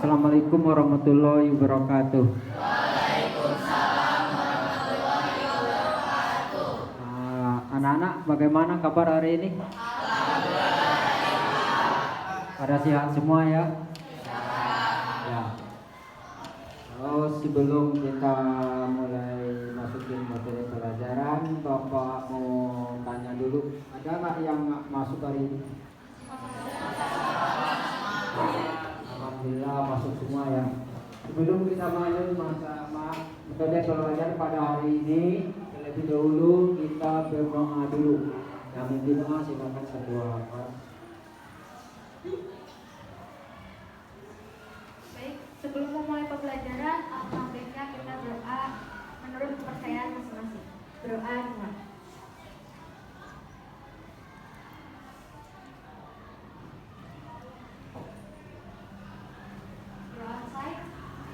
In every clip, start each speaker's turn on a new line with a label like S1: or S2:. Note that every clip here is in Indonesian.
S1: Assalamualaikum warahmatullahi wabarakatuh.
S2: Waalaikumsalam warahmatullahi wabarakatuh.
S1: Anak-anak, bagaimana kabar hari ini? Pada sehat semua ya? Ya. Terus sebelum kita mulai masukin materi pelajaran, Bapak mau tanya dulu, ada nggak yang masuk hari ini? Alhamdulillah masuk semua ya. Sebelum kita lanjut metode pelajaran pada hari ini, terlebih dahulu kita berdoa dulu. Yang mungkin doa silakan berdoa.
S2: Baik, sebelum memulai pembelajaran, alangkah baiknya kita berdoa menurut kepercayaan masing-masing. Berdoa dimulai.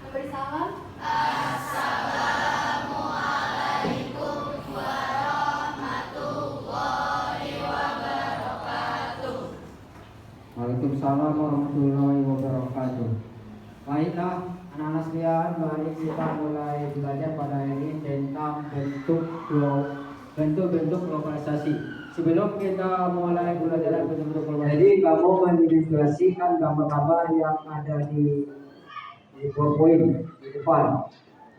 S2: Beri salam. Assalamualaikum warahmatullahi wabarakatuh.
S1: Waalaikumsalam warahmatullahi wabarakatuh. Baiklah anak-anak sekalian, mari kita mulai belajar pada hari ini tentang bentuk-bentuk globalisasi. Sebelum kita mulai belajar bentuk-bentuk globalisasi, jadi kamu mengilustrasikan gambar-gambar yang ada di PowerPoint di depan.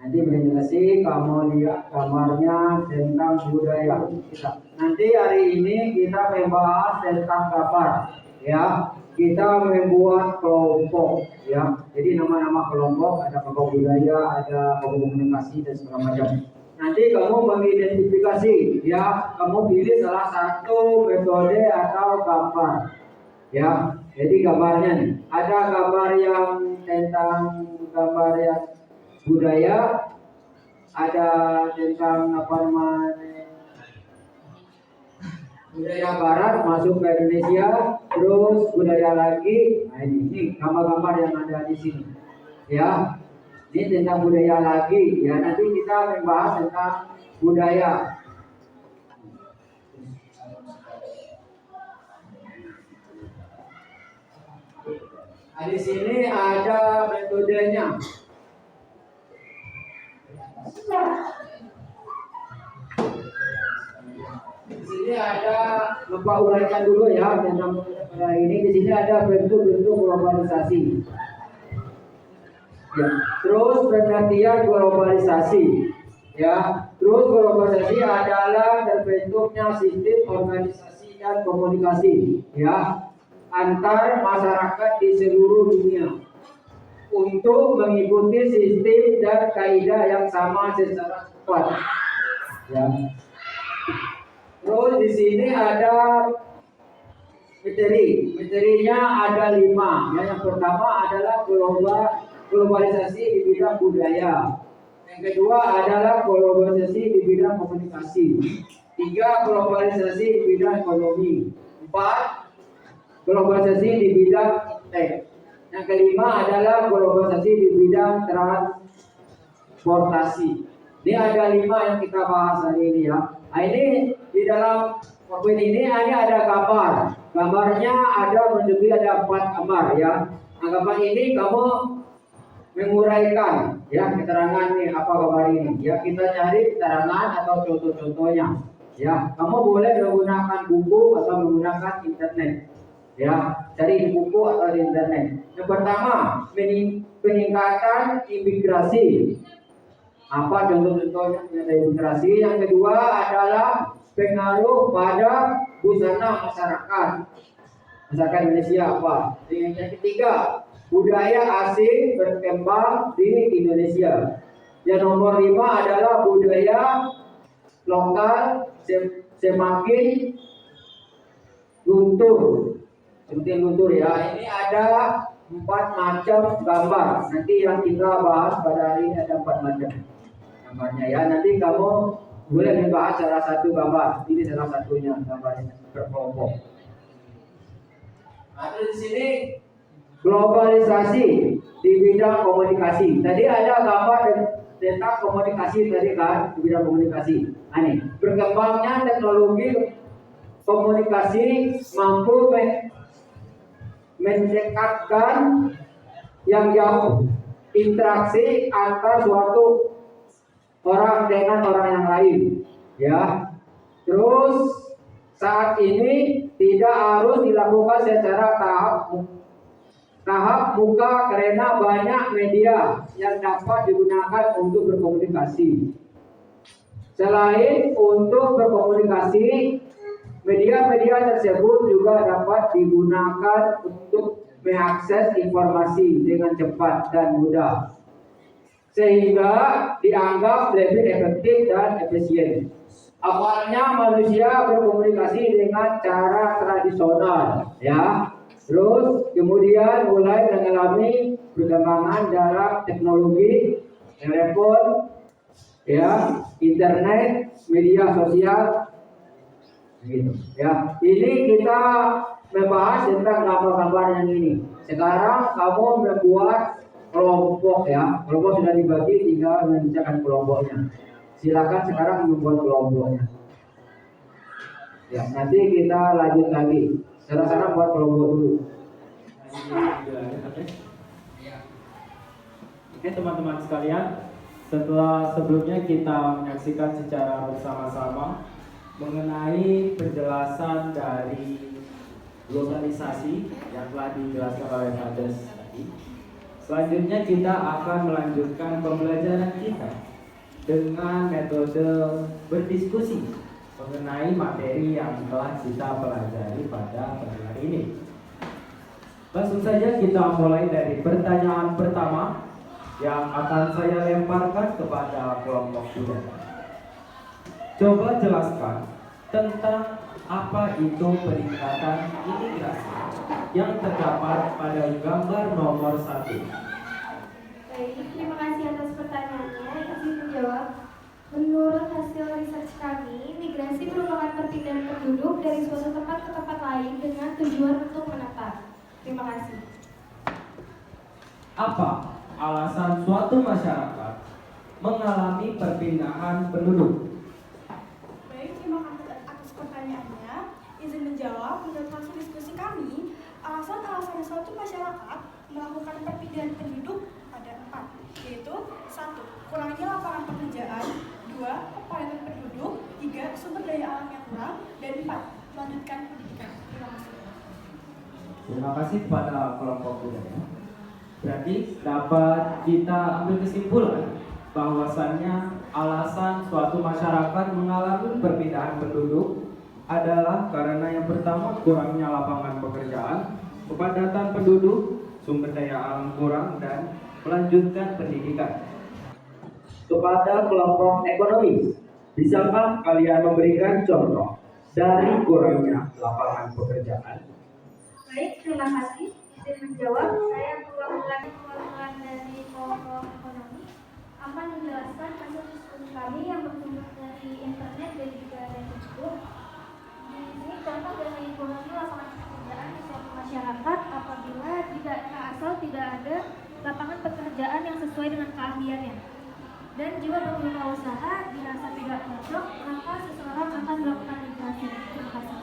S1: Nanti presentasi kamu lihat gambarnya tentang budaya kita. Nanti hari ini kita membahas tentang gambar, ya. Kita membuat kelompok, ya. Jadi nama-nama kelompok ada kelompok budaya, ada kelompok komunikasi dan segala macam. Nanti kamu mengidentifikasi, ya. Kamu pilih salah satu metode atau gambar, ya. Jadi gambarnya nih, ada gambar yang tentang gambar yang budaya, ada tentang apa namanya budaya barat masuk ke Indonesia, terus budaya lagi. Nah ini gambar-gambar yang ada di sini, ya. Ini tentang budaya lagi, ya. Nanti kita membahas tentang budaya. Nah, di sini ada metodenya. Di sini ada, Bapak uraikan dulu ya tentang ini. Di sini ada bentuk-bentuk globalisasi. Ya. Terus pengertian globalisasi, ya. Terus globalisasi adalah terbentuknya sistem organisasi dan komunikasi, ya, antar masyarakat di seluruh dunia untuk mengikuti sistem dan kaidah yang sama secara cepat, ya. Terus di sini ada materinya ada 5. Yang pertama adalah globalisasi di bidang budaya. Yang kedua adalah globalisasi di bidang komunikasi. 3, globalisasi di bidang ekonomi. 4, globalisasi di bidang tech. Yang kelima adalah globalisasi di bidang transportasi. Ini ada 5 yang kita bahas hari ini, ya. Nah, ini di dalam PowerPoint ini ada gambar. Gambarnya ada menunjukkan ada 4 gambar, ya. Nah, gambar ini kamu menguraikan, ya, keterangan nih apa gambar ini. Ya, kita cari keterangan atau contoh-contohnya. Ya, kamu boleh menggunakan buku atau menggunakan internet. Ya, cari di buku atau di internet. Yang pertama, peningkatan imigrasi. Apa contoh-contohnya imigrasi? Yang kedua adalah pengaruh pada busana masyarakat Indonesia apa? Yang ketiga, budaya asing berkembang di Indonesia. Yang nomor 5 adalah budaya lokal semakin luntur, seperti luntur ya. Ini ada 4 macam gambar. Nanti yang kita bahas pada hari ini ada 4 macam gambarnya ya. Nanti kamu boleh membahas salah satu gambar. Ini salah satunya gambarnya berkelompok. Nah, di sini globalisasi di bidang komunikasi. Tadi ada gambar tentang komunikasi tadi kan, di bidang komunikasi. Nah, ini berkembangnya teknologi komunikasi mampu mendekatkan yang jauh, interaksi antar suatu orang dengan orang yang lain, ya. Terus saat ini tidak harus dilakukan secara tahap muka karena banyak media yang dapat digunakan untuk berkomunikasi. Selain untuk berkomunikasi, media-media tersebut juga dapat digunakan untuk mengakses informasi dengan cepat dan mudah, sehingga dianggap lebih efektif dan efisien. Awalnya manusia berkomunikasi dengan cara tradisional, ya. Terus kemudian mulai mengalami perkembangan dalam teknologi, telepon, ya, internet, media sosial, gitu. Ya, ini kita membahas tentang gambar-gambar yang ini. Sekarang kamu membuat kelompok ya, kelompok sudah dibagi, tinggal mengerjakan kelompoknya. Silakan sekarang membuat kelompoknya. Ya, nanti kita lanjut lagi. Sekarang buat kelompok dulu.
S3: Oke teman-teman sekalian, setelah sebelumnya kita menyaksikan secara bersama-sama mengenai penjelasan dari globalisasi yang telah dijelaskan oleh Fades tadi. Selanjutnya kita akan melanjutkan pembelajaran kita dengan metode berdiskusi mengenai materi yang telah kita pelajari pada hari ini. Langsung saja kita mulai dari pertanyaan pertama yang akan saya lemparkan kepada kelompok student. Coba jelaskan tentang apa itu peningkatan imigrasi yang terdapat pada gambar nomor 1.
S2: Baik, terima kasih atas pertanyaannya. Izin menjawab. Menurut hasil research kami, migrasi merupakan perpindahan penduduk dari suatu tempat ke tempat lain dengan tujuan untuk menetap. Terima kasih.
S3: Apa alasan suatu masyarakat mengalami perpindahan penduduk?
S4: Baik, terima kasih atas pertanyaannya. Izin menjawab, menurut hasil diskusi kami, alasan-alasan suatu masyarakat melakukan perpindahan penduduk ada 4, yaitu 1. Kurangnya lapangan pekerjaan, 2. Kepadatan penduduk, 3. Sumber daya alam yang kurang, dan 4. Melanjutkan pendidikan. Terima kasih.
S3: Terima kasih kepada kelompok budaya. Berarti dapat kita ambil kesimpulan bahwasannya alasan suatu masyarakat mengalami perpindahan penduduk adalah karena yang pertama kurangnya lapangan pekerjaan, kepadatan penduduk, sumber daya alam kurang, dan melanjutkan pendidikan. Kepada kelompok ekonomi, bisakah kalian memberikan contoh dari kurangnya lapangan pekerjaan?
S2: Baik, terima kasih. Izin menjawab, saya perwakilan dari kelompok ekonomi akan menjelaskan hasil diskusi kami yang bersumber dari internet dan juga dari Facebook. Di sini contoh dari kurangnya lapangan pekerjaan di suatu masyarakat apabila di daerah asal tidak ada lapangan pekerjaan yang sesuai dengan keahliannya. Dan juga berwirausaha dirasa tidak cocok, maka seseorang akan melakukan migrasi. Terima kasih.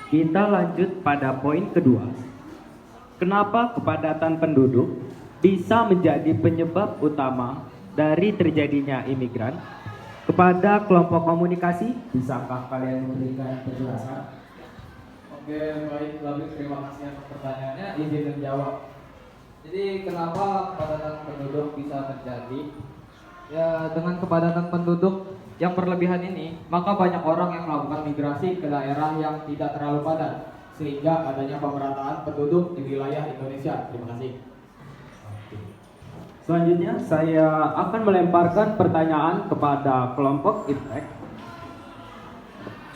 S3: Kita lanjut pada poin kedua. Kenapa kepadatan penduduk bisa menjadi penyebab utama dari terjadinya imigran? Kepada kelompok komunikasi, bisakah kalian memberikan penjelasan?
S5: Oke, baik, Labib, terima kasih atas pertanyaannya. Izin menjawab. Jadi kenapa kepadatan penduduk bisa terjadi? Ya dengan kepadatan penduduk yang berlebihan ini, maka banyak orang yang melakukan migrasi ke daerah yang tidak terlalu padat, sehingga adanya pemerataan penduduk di wilayah Indonesia. Terima kasih.
S3: Selanjutnya saya akan melemparkan pertanyaan kepada kelompok IPTEK.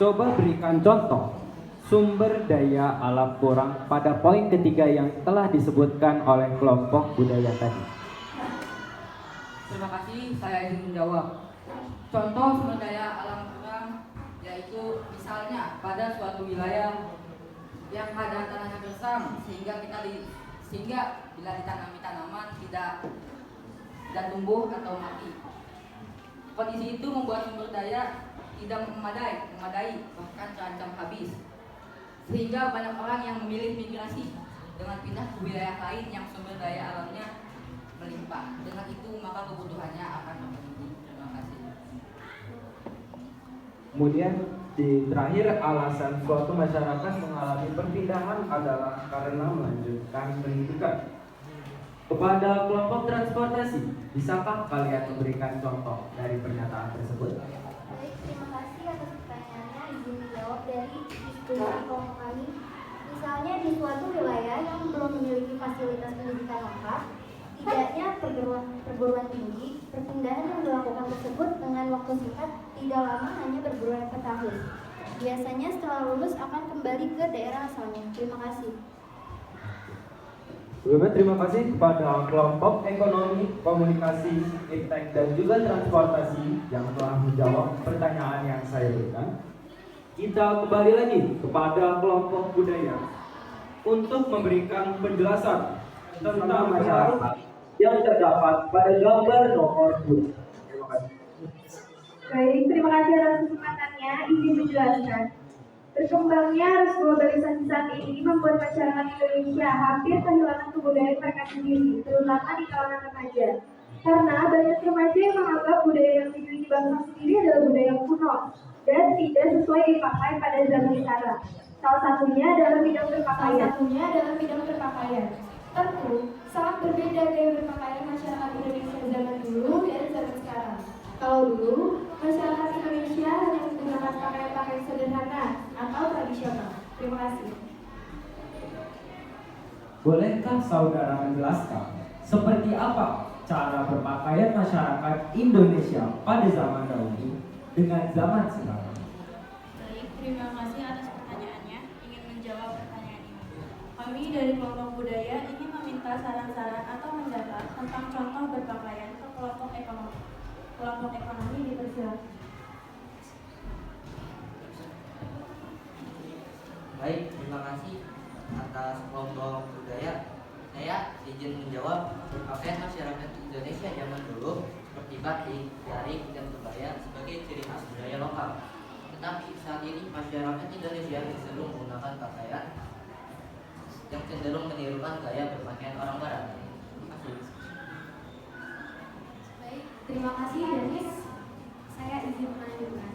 S3: Coba berikan contoh sumber daya alam kurang pada poin ketiga yang telah disebutkan oleh kelompok budaya tadi.
S6: Terima kasih, saya izin menjawab. Contoh sumber daya alam kurang yaitu misalnya pada suatu wilayah yang keadaan tanahnya gersam sehingga bila ditanami tanaman tidak tumbuh atau mati. Kondisi itu membuat sumber daya tidak memadai bahkan terancam habis. Sehingga banyak orang yang memilih migrasi dengan pindah ke wilayah lain yang sumber daya alamnya melimpah. Dengan itu maka kebutuhannya akan terpenuhi. Terima kasih.
S3: Kemudian di terakhir, alasan suatu masyarakat mengalami perpindahan adalah karena melanjutkan pendidikan. Kepada kelompok transportasi, bisakah kalian memberikan contoh dari pernyataan tersebut?
S2: Baik, terima kasih atas pertanyaannya. Izin menjawab dari diskusi kelompok kami. Misalnya di suatu wilayah yang belum memiliki fasilitas pendidikan lengkap, tidaknya perguruan tinggi, perpindahan yang dilakukan tersebut dengan waktu singkat tidak lama, hanya beberapa tahun. Biasanya setelah lulus akan kembali ke daerah asalnya. Terima kasih.
S3: Sebelumnya terima kasih kepada kelompok ekonomi, komunikasi, IPTEK, dan juga transportasi yang telah menjawab pertanyaan yang saya berikan. Kita kembali lagi kepada kelompok budaya untuk memberikan penjelasan tentang masyarakat yang terdapat pada gambar nomor 2. Terima kasih.
S7: Baik, terima kasih atas kesempatannya. Izin menjelaskan. Berkembangnya arus globalisasi saat ini membuat masyarakat Indonesia hampir kehilangan kebudayaan mereka sendiri, terutama di kalangan remaja. Karena banyak remaja yang menganggap budaya yang dimiliki bangsa sendiri adalah budaya yang kuno dan tidak sesuai dipakai pada zaman sekarang. Salah satunya adalah bidang berpakaian.
S4: Tentu, sangat berbeda gaya berpakaian masyarakat Indonesia zaman dulu dan zaman sekarang. Kalau dulu, masyarakat Indonesia hanya menggunakan pakaian-pakaian sederhana atau tradisional. Terima kasih.
S3: Bolehkah saudara menjelaskan seperti apa cara berpakaian masyarakat Indonesia pada zaman dahulu dengan zaman sekarang?
S8: Baik, terima kasih atas pertanyaannya. Ingin menjawab pertanyaan ini. Kami dari kelompok budaya ingin meminta saran-saran atau pendapat tentang contoh berpakaian ke kelompok ekonomi. Kelompok ekonomi dipersilakan.
S6: Baik, terima kasih atas kelompok budaya. Saya izin menjawab. Berpakaian masyarakat Indonesia zaman dulu seperti batik, jarik, dan kebaya sebagai ciri khas budaya lokal. Tetapi saat ini masyarakat Indonesia cenderung menggunakan pakaian yang cenderung menirukan gaya berpakaian orang barat. Terima kasih.
S2: Baik, terima kasih Denis. Saya izin melanjutkan.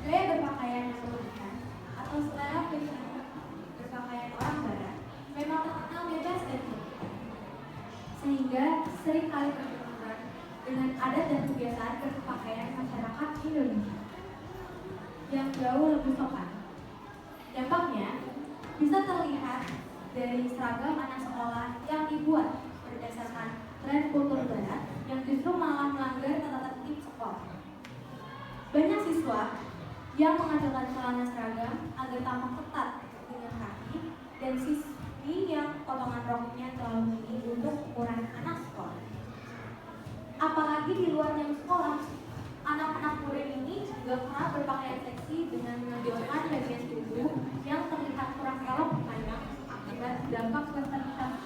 S2: Gaya berpakaian yang berlebihan atau selera berpakaian orang barat memang terkenal bebas dan fleksibel, sehingga seringkali bertentangan dengan adat dan kebiasaan berpakaian masyarakat Indonesia yang jauh lebih sopan. Dampaknya bisa terlihat dari seragam anak sekolah yang dibuat berdasarkan tren kultur barat yang justru malah melanggar tata tertib sekolah. Banyak siswa yang mengadakan celana seragam agar tampak ketat dengan kaki, dan siswi yang potongan roknya terlalu tinggi untuk ukuran anak sekolah. Apalagi di luar jam sekolah, anak-anak muda ini juga kerap berpakaian seksi dengan menonjolkan bagian tubuh yang terlihat kurang elok dipandang akibat dampak westernisasi.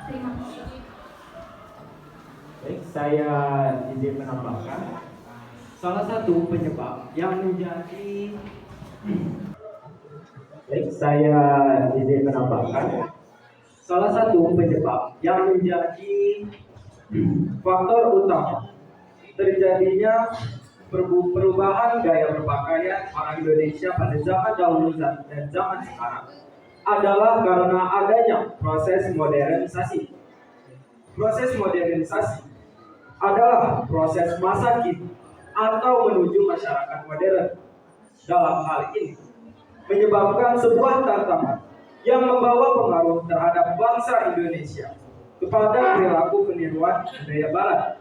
S2: Terima kasih.
S3: Baik, saya izin menambahkan salah satu penyebab yang menjadi salah satu penyebab yang menjadi faktor utama terjadinya perubahan gaya berpakaian orang Indonesia pada zaman dahulu dan zaman sekarang adalah karena adanya proses modernisasi
S1: Proses modernisasi adalah proses masa kini atau menuju masyarakat modern. Dalam hal ini, menyebabkan sebuah tantangan yang membawa pengaruh terhadap bangsa Indonesia kepada perilaku peniruan budaya Barat.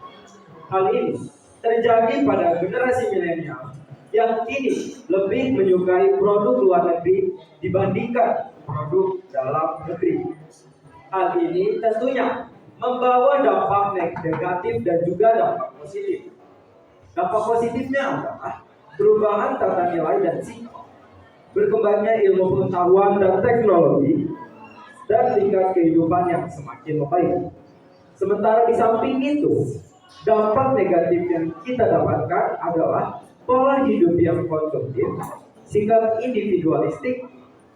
S1: Hal ini terjadi pada generasi milenial yang kini lebih menyukai produk luar negeri dibandingkan produk dalam negeri. Hal ini tentunya membawa dampak negatif dan juga dampak positif. Dampak positifnya adalah perubahan tata nilai dan sikap, berkembangnya ilmu pengetahuan dan teknologi, dan tingkat kehidupan yang semakin membaik. Sementara di samping itu, dampak negatif yang kita dapatkan adalah pola hidup yang konsumtif, sikap individualistik,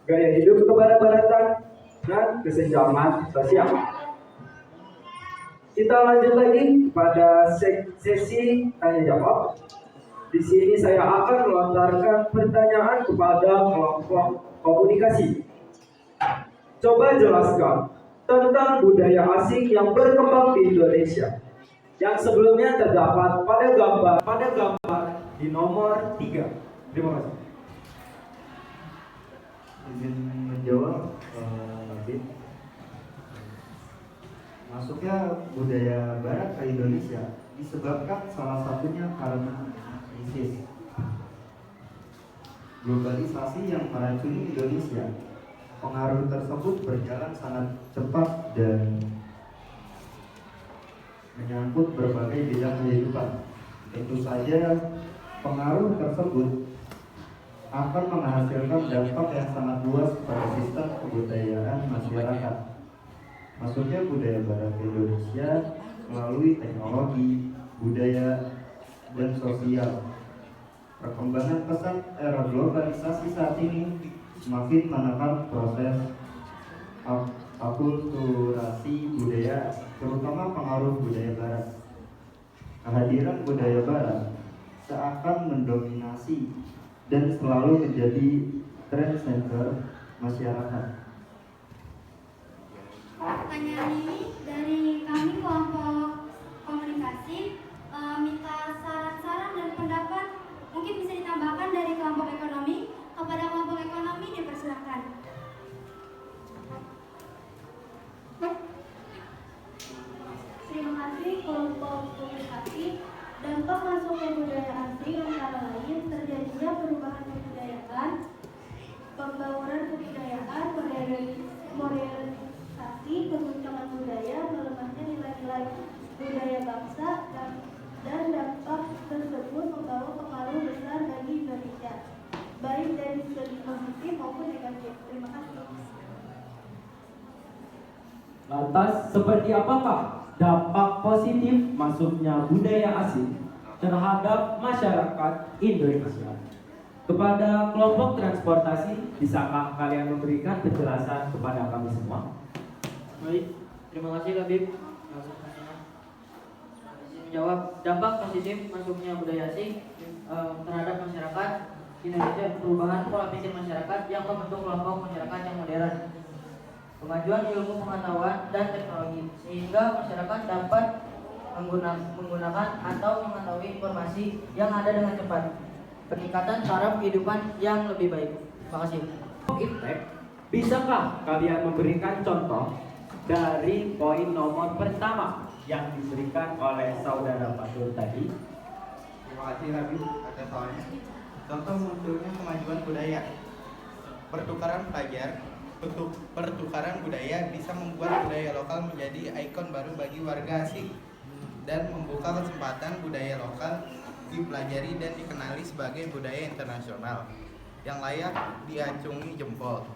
S1: gaya hidup kebarat-baratan, dan kesenjangan sosial. Kita lanjut lagi pada sesi tanya jawab. Di sini saya akan melontarkan pertanyaan kepada kelompok komunikasi. Coba jelaskan tentang budaya asing yang berkembang di Indonesia yang sebelumnya terdapat pada gambar di nomor 3. Terima kasih.
S9: Izin menjawab, Bit. Masuknya budaya Barat ke Indonesia disebabkan salah satunya karena krisis globalisasi yang meracuni Indonesia. Pengaruh tersebut berjalan sangat cepat dan menyangkut berbagai bidang kehidupan. Tentu saja pengaruh tersebut akan menghasilkan dampak yang sangat luas pada sistem kebudayaan masyarakat. Masuknya budaya Barat ke Indonesia melalui teknologi, budaya, dan sosial. Perkembangan pesat era globalisasi saat ini semakin menekan proses akulturasi budaya, terutama pengaruh budaya Barat. Kehadiran budaya Barat seakan mendominasi dan selalu menjadi trend center masyarakat.
S2: Pertanyaan ini dari kami kelompok komunikasi, minta saran-saran dan pendapat mungkin bisa ditambahkan dari kelompok ekonomi. Kepada kelompok ekonomi dipersilakan.
S7: Terima kasih kelompok komunikasi. Dampak masuknya budaya asing antara lain terjadinya perubahan kebudayaan, pembauran kebudayaan, modernisasi, kemunculan budaya, melemahnya nilai-nilai budaya bangsa, dan dampak tersebut membawa pengaruh besar bagi Indonesia, baik dari segi positif maupun negatif. Terima kasih.
S3: Lantas, seperti apakah dampak positif masuknya budaya asing terhadap masyarakat Indonesia? Kepada kelompok transportasi, bisakah kalian memberikan penjelasan kepada kami semua?
S6: Baik, terima kasih Kabib. Menjawab dampak positif masuknya budaya asing terhadap masyarakat Indonesia, perubahan pola pikir masyarakat yang membentuk kelompok masyarakat yang modern, kemajuan ilmu pengetahuan dan teknologi sehingga masyarakat dapat menggunakan atau mengetahui informasi yang ada dengan cepat, peningkatan taraf kehidupan yang lebih baik. Terima kasih.
S3: Impact, bisakah kalian memberikan contoh dari poin nomor pertama yang diberikan oleh saudara Fatul tadi?
S10: Terima kasih Habib atas soalnya. Contoh munculnya kemajuan budaya. Pertukaran budaya bisa membuat budaya lokal menjadi ikon baru bagi warga asing dan membuka kesempatan budaya lokal dipelajari dan dikenali sebagai budaya internasional yang layak diacungi jempol.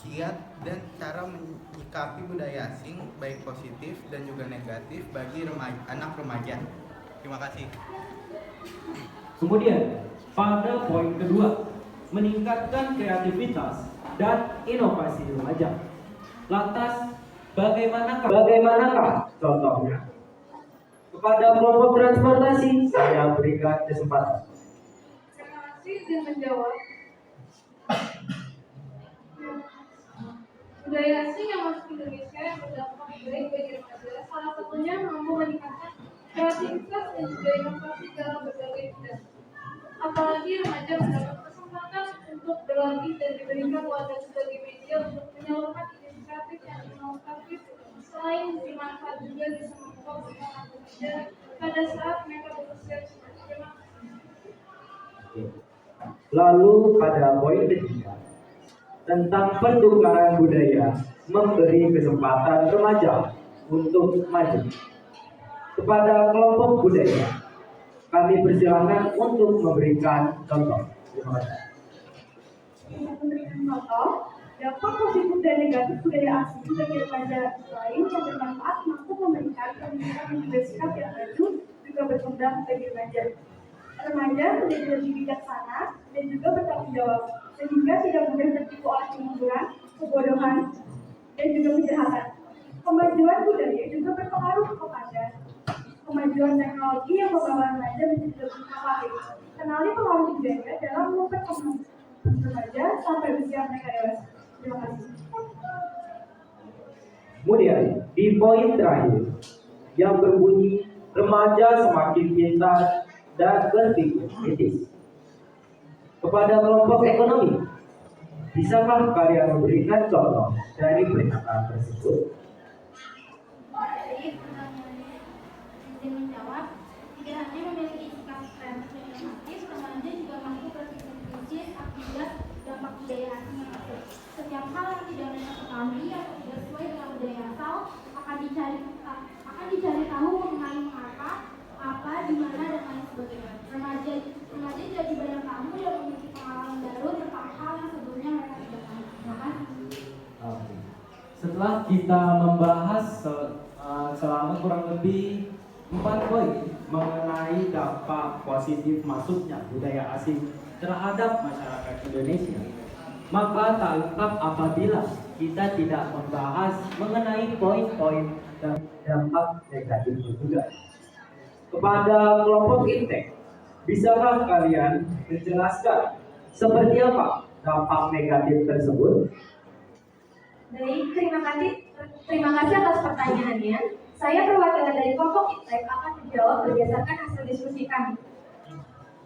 S10: Kiat dan cara menyikapi budaya asing baik positif dan juga negatif bagi anak remaja. Terima kasih.
S3: Kemudian, pada poin kedua, meningkatkan kreativitas dan inovasi remaja. Lantas, bagaimanakah contohnya? Kepada kelompok transportasi, saya berikan kesempatan.
S7: Terima kasih izin menjawab. Budaya asing yang masuk ke Indonesia yang berdampak baik bagi remaja, salah satunya mampu meningkatkan kreativitas dan juga inovasi dalam berbagai bidang. Apalagi remaja mendapat kesempatan untuk berlatih dan diberikan wadah sebagai media untuk menyalurkan ide kreatif yang inovatif. Selain bermanfaat juga bisa membuka perkembangan remaja pada saat mereka berusia remaja.
S1: Lalu pada poin ketiga tentang pertukaran budaya memberi kesempatan remaja untuk maju. Kepada kelompok budaya, kami persilakan untuk memberikan contoh. Terima kasih.
S4: Untuk memberikan contoh, dampak positif dan negatif budaya asing bagi remaja lain yang bermanfaat mampu memberikan pemikiran dan juga sikap yang maju juga berkembang bagi remaja. Remaja menjadi lebih bijaksana dan juga bertanggung jawab, sehingga tidak mudah tertipu oleh kemungkinan, kebodohan, dan juga kejahatan. Kemajuan budaya juga berpengaruh kepada kemajuan teknologi yang membawa remaja menjadi lebih inovatif. Kenali pengaruh budaya dalam memperkembangkan remaja sampai usia mereka dewasa. Terima kasih.
S1: Kemudian di poin terakhir yang berbunyi remaja semakin pintar dan berpikir kritis. Kepada kelompok ekonomi, bisakah kalian memberikan contoh dari pernyataan tersebut?
S2: Jadi pertanyaannya izin menjawab, tidak hanya memiliki sikap kreatif dan inovatif, remaja juga mampu berpikir kritis akibat dampak budaya asing yang masuk. Setiap hal yang tidak mereka ketahui atau tidak sesuai dengan budaya asal akan dicari tahu mengenai mengapa, apa, di mana dan lain sebagainya. Remaja jadi banyak tahu dan memiliki pengalaman baru tentang hal yang sebelumnya mereka tidak tahu. Terima kasih.
S3: Oke. Setelah kita membahas selama kurang lebih 4 poin mengenai dampak positif masuknya budaya asing terhadap masyarakat Indonesia, maka tak lengkap apabila kita tidak membahas mengenai poin-poin dan dampak negatif juga. Kepada kelompok Intek, bisakah kalian menjelaskan seperti apa dampak negatif tersebut?
S7: Baik, terima kasih atas pertanyaannya. Saya perwakilan dari kelompok Intek akan menjawab berdasarkan hasil diskusi kami.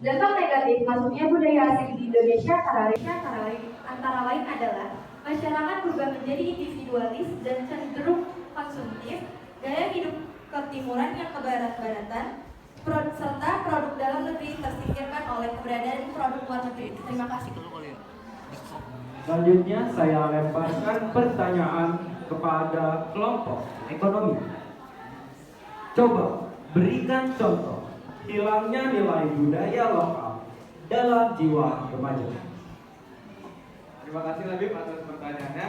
S7: Dampak negatif masuknya budaya asing di Indonesia antara lain adalah masyarakat berubah menjadi individualis dan cenderung konsumtif, gaya hidup ketimuran yang kebarat-baratan, serta produk dalam negeri tersingkirkan oleh keberadaan produk luar negeri. Terima kasih.
S3: Selanjutnya saya lemparkan pertanyaan kepada kelompok ekonomi. Coba berikan contoh hilangnya nilai budaya lokal dalam jiwa remaja.
S11: Terima kasih Labib atas pertanyaannya.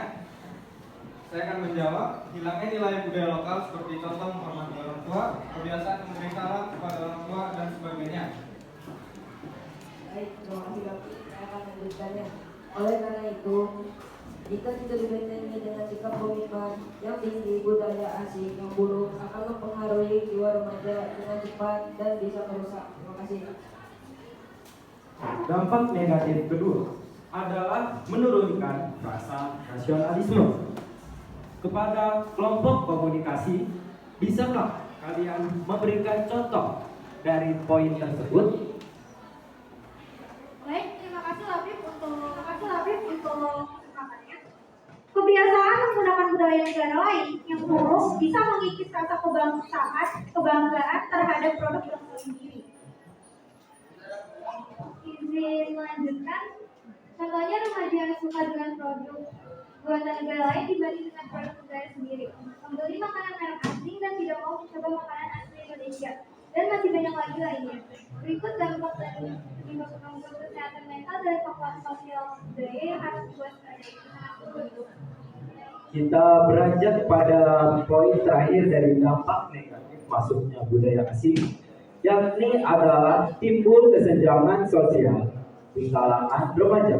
S11: Saya akan menjawab hilangnya nilai budaya lokal seperti contoh menghormati orang tua, kebiasaan memberi salam kepada orang tua dan sebagainya.
S12: Baik, terima kasih Bapak. Saya akan memberikannya. Oleh karena itu, jika tidak dibentengi dengan sikap pemikiran yang tinggi budaya asing yang buruk akan mempengaruhi jiwa remaja dengan cepat dan bisa merusak. Terima kasih.
S3: Dampak negatif kedua adalah menurunkan rasa nasionalisme. Kepada kelompok komunikasi, bisakah kalian memberikan contoh dari poin tersebut?
S7: Baik, terima kasih Labib untuk kesempatannya. Kebiasaan menggunakan budaya negara lain yang buruk bisa mengikis rasa kebanggaan terhadap produk bangsa sendiri. Izin melanjutkan, contohnya remaja yang suka dengan produk buatan negara lain dibanding dengan produk negara sendiri, membeli makanan merek asing dan tidak mau mencoba makanan asli Indonesia, dan masih banyak lagi lainnya. Berikut dampak dan gangguan kesehatan mental dari faktor sosial budaya yang harus diwaspadai.
S1: Kita beranjak pada poin terakhir dari dampak negatif masuknya budaya asing, yakni adalah timbul kesenjangan sosial di kalangan remaja.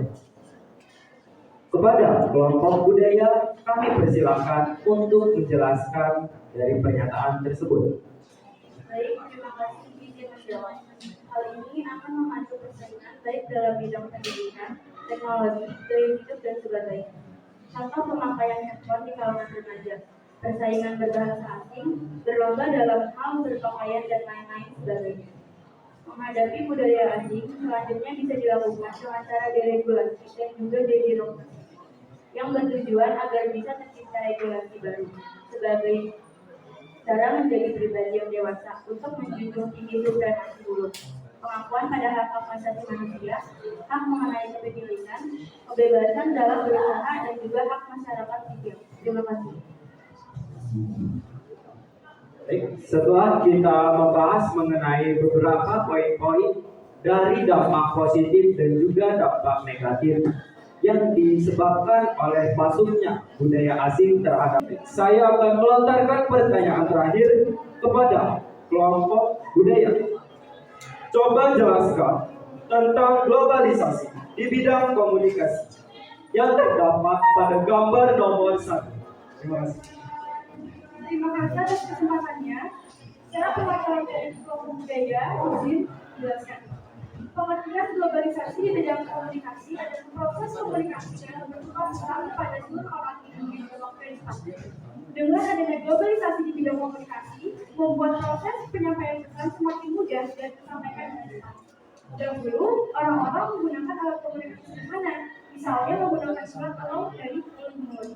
S1: Kepada kelompok budaya, kami persilakan untuk menjelaskan dari pernyataan tersebut.
S7: Baik, terima kasih izin menjawab. Hal ini akan memacu persaingan baik dalam bidang pendidikan, teknologi, gaya hidup, dan sebagainya. contoh pemakaian handphone di kalangan remaja, persaingan berbahasa asing, berlomba dalam hal berpakaian dan lain-lain sebagainya. Menghadapi budaya asing, selanjutnya bisa dilakukan dengan cara deregulasi dan juga debirokrasi yang bertujuan agar bisa tercipta regulasi baru sebagai cara menjadi pribadi yang dewasa untuk menjunjung tinggi supremasi buruh, pengakuan pada hak asasi manusia, hak mengenai kepemilikan, kebebasan dalam berusaha, dan juga hak masyarakat sipil. Terima kasih.
S3: Baik, setelah kita membahas mengenai beberapa poin-poin dari dampak positif dan juga dampak negatif yang disebabkan oleh masuknya budaya asing terhadap, saya akan melontarkan pertanyaan terakhir kepada kelompok budaya. Coba jelaskan tentang globalisasi di bidang komunikasi yang terdapat pada gambar nomor 1. Terima kasih.
S4: Terima kasih atas kesempatannya. Saya perwakilan dari kelompok budaya, izin menjelaskan. Pengertian globalisasi di bidang komunikasi adalah proses komunikasi yang bertukar besar pada seluruh orang di dunia dalam waktu. Dengan adanya globalisasi di bidang komunikasi, membuat proses penyampaian pesan semakin mudah dan disampaikan dengan cepat. Dahulu, orang-orang menggunakan alat komunikasi sederhana, misalnya menggunakan surat atau dari mulut.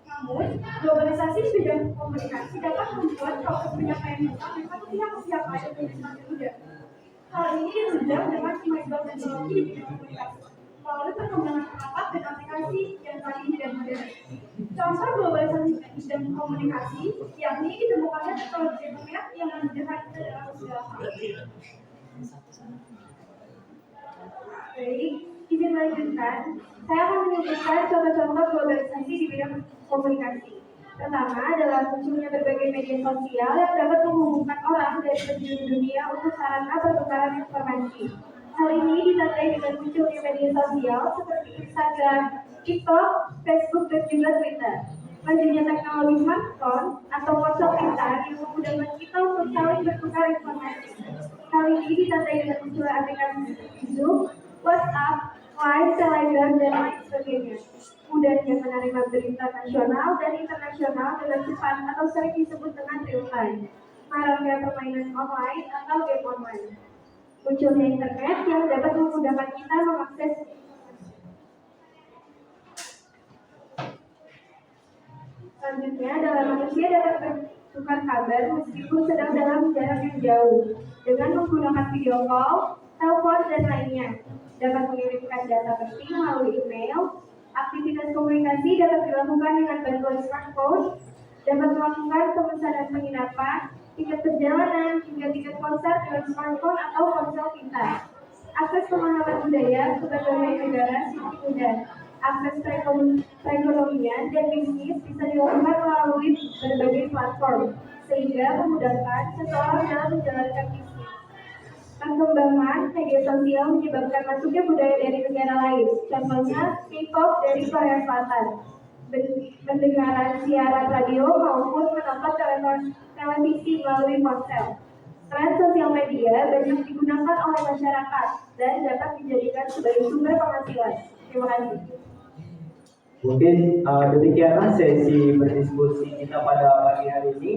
S4: Namun, globalisasi di bidang komunikasi dapat membuat proses penyampaian pesan dari satu pihak ke pihak lain menjadi semakin mudah. Hal ini ditunjang dengan kemajuan teknologi di bidang komunikasi melalui perkembangan perangkat dan aplikasi yang canggih dan modern. Contoh globalisasi di bidang komunikasi yakni ditemukannya teknologi internet yang memudahkan kita dalam segala hal. Baik, izin lanjutkan. Saya akan menyebutkan contoh-contoh globalisasi di bidang komunikasi. Pertama adalah munculnya berbagai media sosial yang dapat menghubungkan orang dari penjuru dunia untuk sarana pertukaran informasi. Hal ini ditandai dengan munculnya media sosial seperti Instagram, TikTok, Facebook, dan juga Twitter. Majunya teknologi smartphone atau ponsel pintar yang memudahkan kita untuk saling bertukar informasi. Hal ini ditandai dengan munculnya aplikasi seperti Zoom, WhatsApp, Line, Telegram, dan lain sebagainya. Mudahnya menerima berita nasional dan internasional dengan cepat atau sering disebut dengan real time. Maraknya permainan online atau game online. Munculnya internet yang dapat memudahkan kita mengakses. Selanjutnya adalah manusia dapat bertukar kabar meskipun sedang dalam jarak yang jauh dengan menggunakan video call, telepon, dan lainnya. Dapat mengirimkan data penting melalui email. Aktivitas komunikasi dapat dilakukan dengan bantuan smartphone, dapat melakukan pemesanan penginapan, tiket perjalanan, hingga tiket konser dengan smartphone atau ponsel pintar. Akses pemahaman budaya ke berbagai negara semakin mudah. Akses perekonomian dan bisnis bisa dilakukan melalui berbagai platform, sehingga memudahkan seseorang dalam menjalankan bisnis. Perkembangan media sosial menyebabkan masuknya budaya dari negara lain, contohnya K-pop dari Korea Selatan, mendengaran siaran radio maupun menonton televisi melalui ponsel. Tren sosial media banyak digunakan oleh masyarakat dan dapat dijadikan sebagai sumber penghasilan. Terima kasih.
S3: Mungkin demikianlah sesi berdiskusi kita pada pagi hari ini.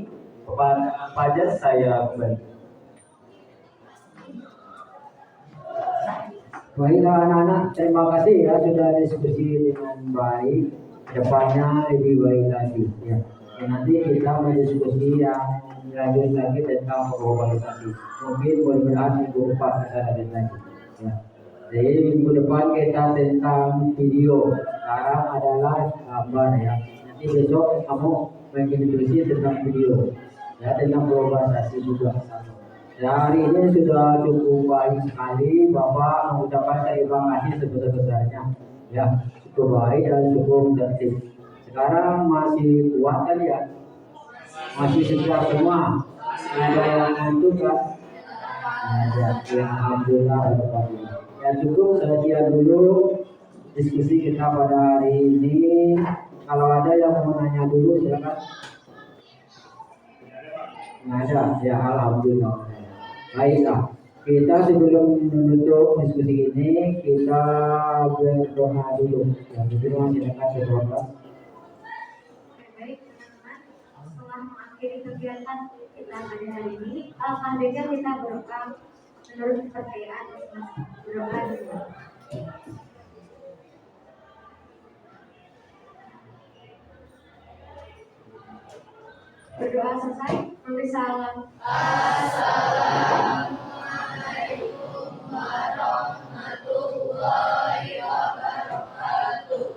S3: Kepada Fajar saya kembali.
S1: Baiklah anak-anak, terima kasih ya sudah diskusi dengan baik. Depannya lebih baik lagi ya. Nanti kita berdiskusi yang lanjut lagi tentang globalisasi. Mungkin mudah-mudahan minggu depan kita ada lagi. Ya. Jadi minggu depan kita tentang video. Sekarang adalah gambar ya. Nanti besok kamu bikin diskusi tentang video. Ya, tentang globalisasi juga. Ya, hari ini sudah cukup baik sekali. Bapak mengucapkan terima kasih sebesar-besarnya. Ya, cukup baik dan cukup tertib. Sekarang masih kuat kan ya? Masih segar semua. Ada yang ngantuk kan? Ada. Ya, alhamdulillah. Ya, cukup sekian dulu diskusi kita pada hari ini. Kalau ada yang mau nanya dulu silakan. Nggak ada. Ya, alhamdulillah. Baiklah, kita sebelum menutup diskusi ini kita berdoa dulu. Ya, berdoa silakan berdoa.
S7: mengakhiri kegiatan kita pada hari ini. Alhamdulillah kita berdoa menurut kepercayaan Islam. Berdoa dulu. Berdoa selesai, memberi salam. Assalamualaikum warahmatullahi wabarakatuh.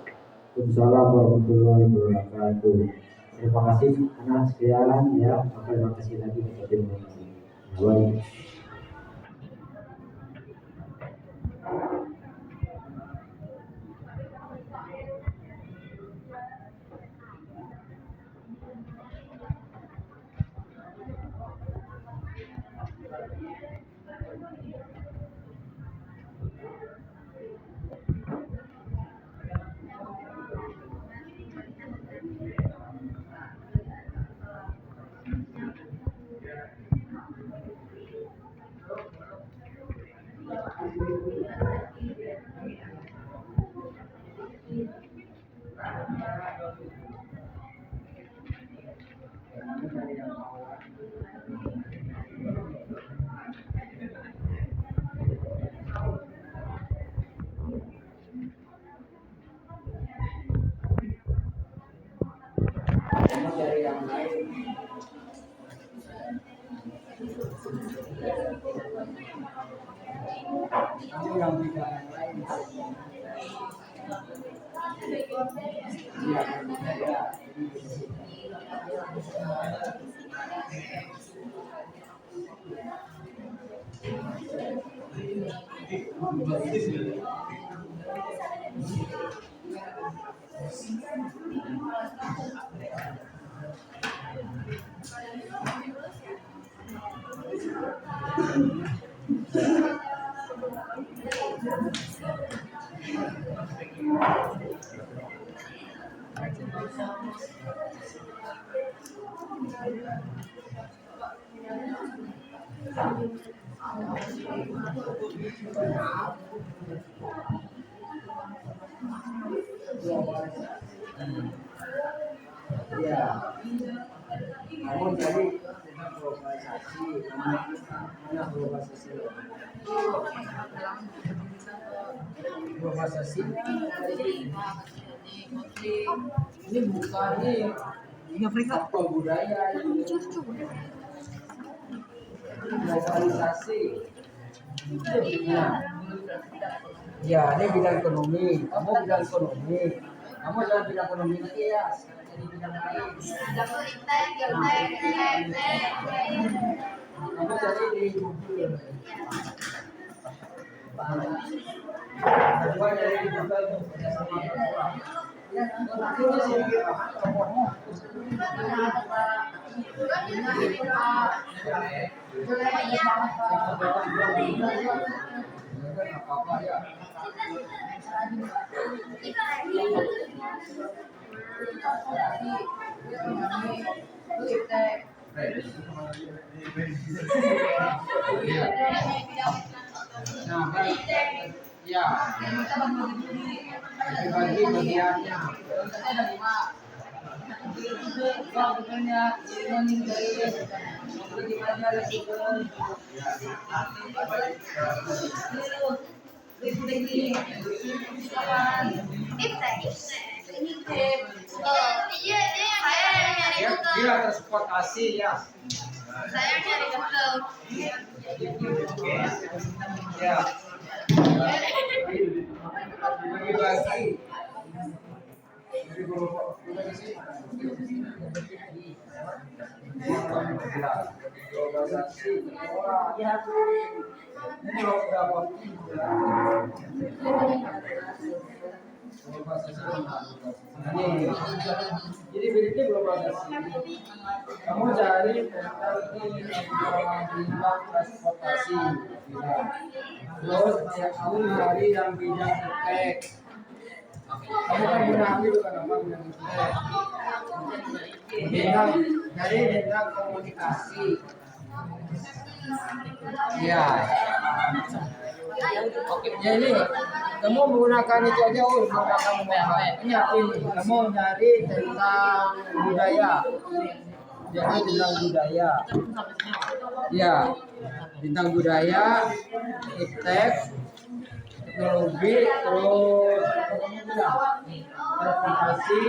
S1: Waalaikumsalam warahmatullahi wabarakatuh. Terima kasih anak sekalian ya. Terima kasih lagi kepada terima kasih. Baik. Dari yang lain. Kamu yang tidak yang lain. Ya, kamu jadi globalisasi, mana globalisasi? Globalisasi ini bukan ini faktor budaya ini. Globalisasi. Nah, ya ini bidang ekonomi, kamu bidang ekonomi, kamu jangan bidang ekonomi lagi ya, jadi bidang lain. Kamu jadi di Google. Kedua dari di Google tuh kerjasama berdua. Itu sih apa ya? Nah, ya, dibagi bagiannya. Dia transportasi ya.
S2: Saya nyari betul.
S1: Ya. Dibagi-bagi. Jadi berarti globalisasi. Kamu cari tentang bidang transportasi, terus kamu cari yang bidang tek. Kamu kan bidang ahli bukan apa bidang tek. Jadi bidang komunikasi. Ya. Oke, jadi kamu menggunakan itu aja, menggunakan ini. Kamu nyari tentang budaya. Yaitu tentang budaya. Ya, tentang budaya, iptek, teknologi, terus transportasi,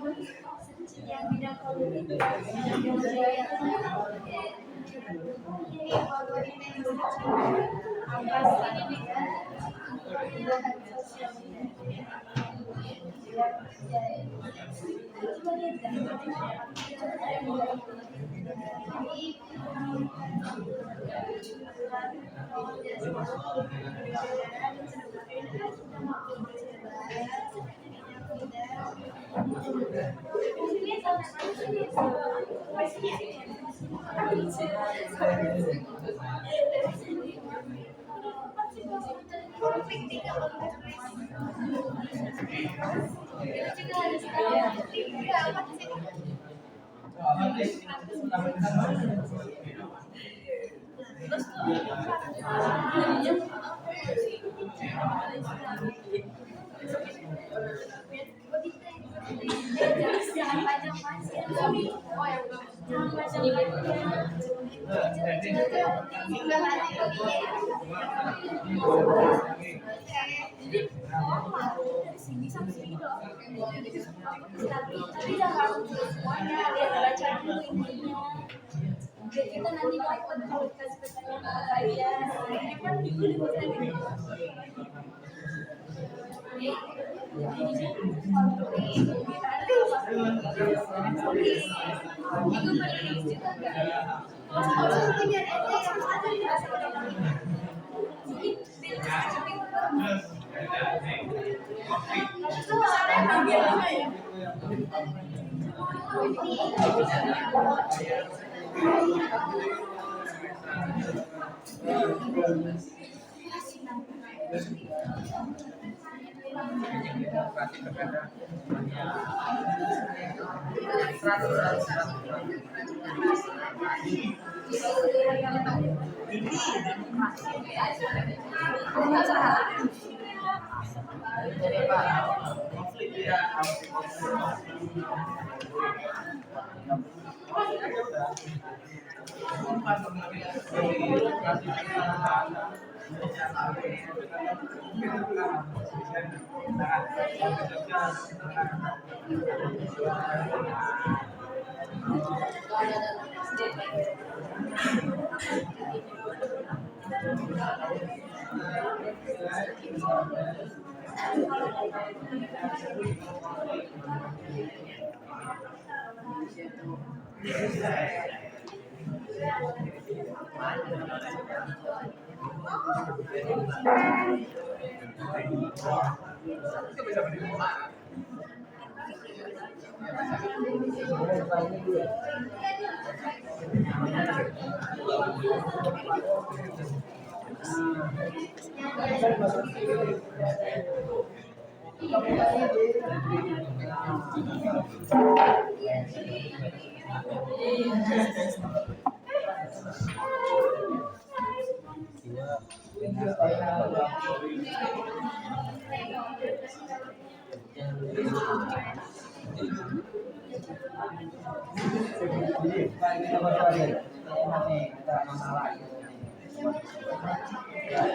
S2: yang bidang politik dan budaya ini sosial media. Kita nanti dapat kasih pertanyaan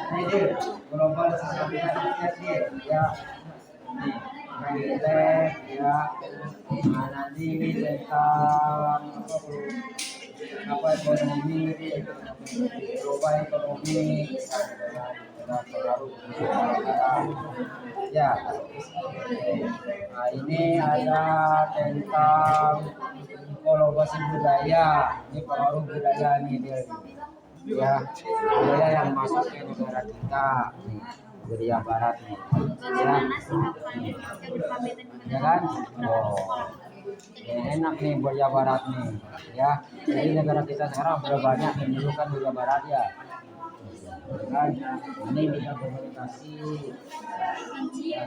S1: Ini dia global sustainability ya. Ya, nanti tentang apa ekonomi, global ekonomi, ya. Nah, ini ada tentang kolaborasi budaya, ini pengaruh budaya nih dia. Ya, budaya yang masuk ke negara kita, nih, budaya barat nih, ya kan? Oh, ya, enak nih budaya barat nih, ya. Jadi negara kita sekarang berapa banyak yang menunjukkan budaya barat ya, kan? Ini bisa komunikasi. Ya.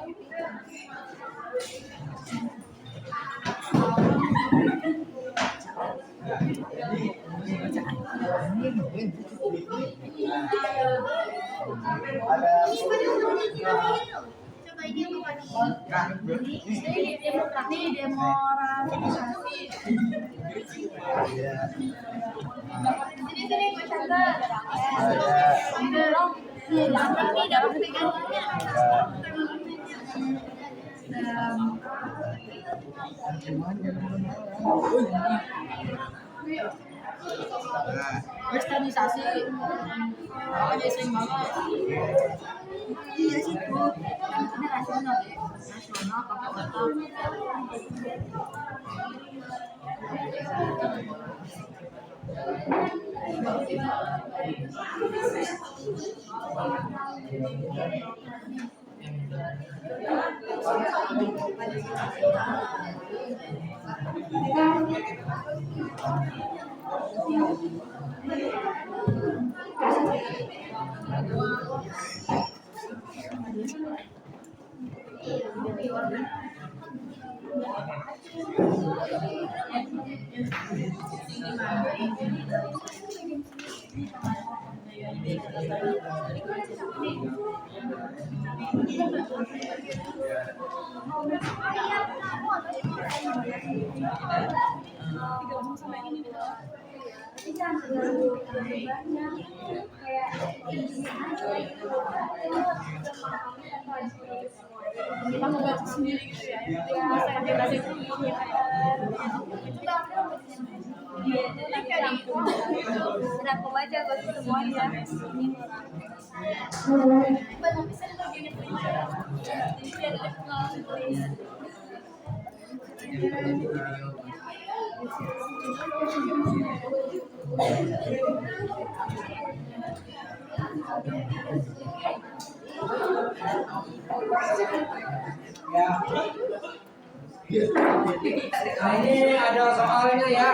S2: Coba ini apa nih? Ini demokrasi, demokratisasi. Sini Mas Chandra. Dorong. Dapat nih, dapat pegangannya.
S6: Westernisasi aja sering banget. Iya sih tuh, ini nasional ya, nasional kata-kata.
S7: Jangan terlalu banyak kayak
S8: Kita mau baca sendiri gitu ya. Saya bebas itu
S7: sudah aku baca kok semuanya.
S1: Nah, ini ada soalnya ya.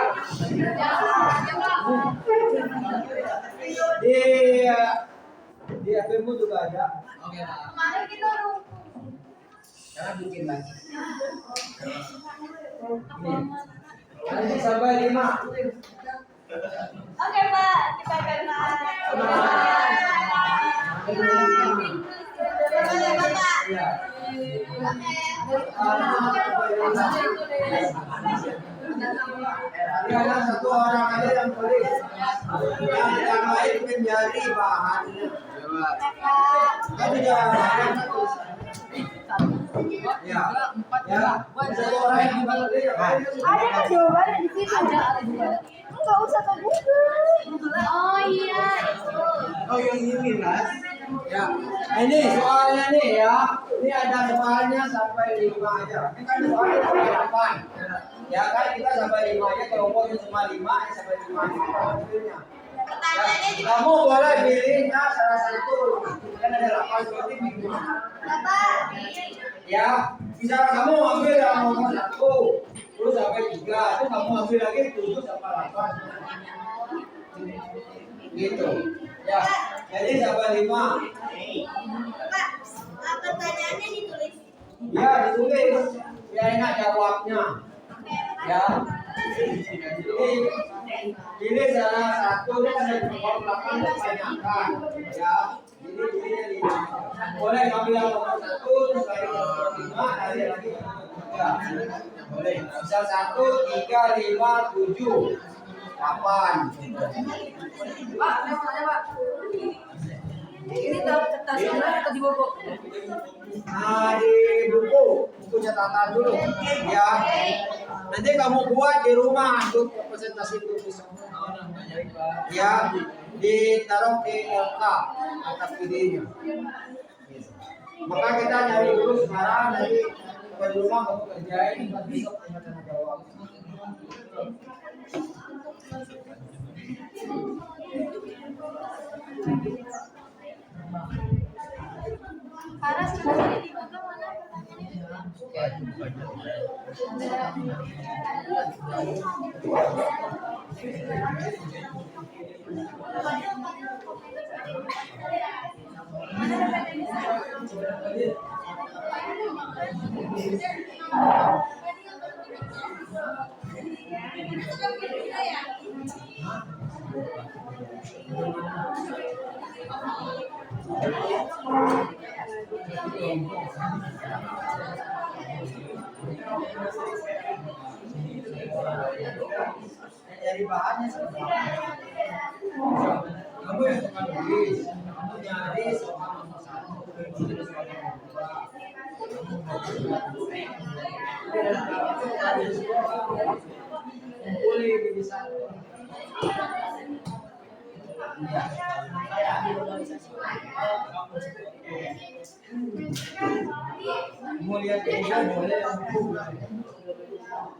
S1: Di HP-mu juga ada.
S10: Oke, Pak.
S7: Kemarin kita
S1: Jangan bikin lagi. Nanti sampai 5.
S7: Oke Pak, kita akan
S1: Ada satu orang aja yang tulis. Yang lain menjadi bahannya. Kan jangan. Ya, satu orang yang tulis.
S7: ada kan jawabannya di situ. Ada jawabannya. Enggak usah ke Google. Oh iya itu.
S1: Oh yang ini Mas. Ya, ini soalnya nih ya. Ini ada soalnya sampai 5 aja. Ini kan soalnya sampai 8. Ya kan kita sampai 5 aja, kelompoknya cuma 5 sampai 5 aja.
S7: Pertanyaannya juga.
S1: Kamu boleh pilihnya salah satu. Kan ada 8 seperti ini.
S7: Bapak.
S1: Ya, bisa kamu ambil yang nomor 1 terus sampai 3, itu kamu ambil lagi 7 sampai 8. Gitu. Ya, jadi sampai 5.
S7: Pak, pertanyaannya ditulis.
S1: Ya, ditulis. Ya enak jawabnya. Ya. Ini salah satu dia ada di nomor 8 kebanyakan. Ya. Ini pilihnya 5. Boleh ngambil yang nomor 1 terus dari nomor 5 dari lagi ke nomor 3. Boleh. Bisa 1, 3, 5, 7, 8.
S6: Pak, saya mau tanya Pak. Ini dalam kertas mana atau di buku?
S1: Nah, di buku catatan dulu. Ya. Nanti kamu buat di rumah untuk presentasi itu. Ya, ditaruh di LK atas videonya. Maka kita nyari dulu sekarang, nanti di rumah kamu kerjain, besok kita tanya jawab.
S7: Karena sebenarnya di Google mana
S1: Dari bahannya seperti apa? Kamu yang suka nulis, kamu nyari soal nomor 1, soal nomor 2. Mau lihat juga boleh.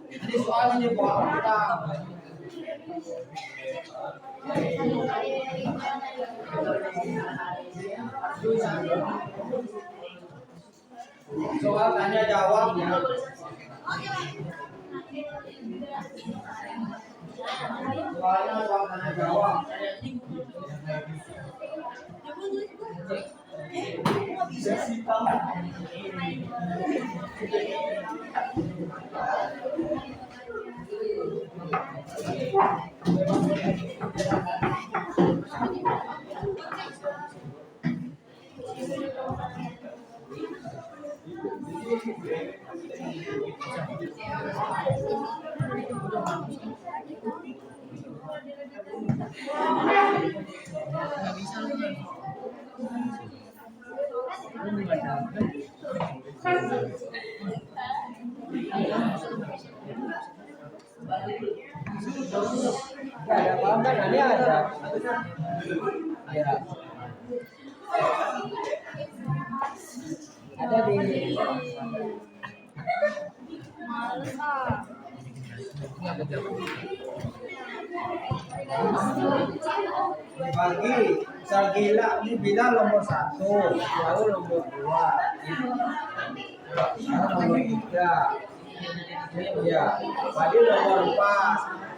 S1: Ini soalnya buat kita. Soal tanya jawab ya. Soalnya soal tanya jawab. Ada apa kan? Ini ada. Ya. Ada di pagi misal gila ini bilang nomor 1, lalu nomor 2, nomor 3, ya, tadi nomor 4.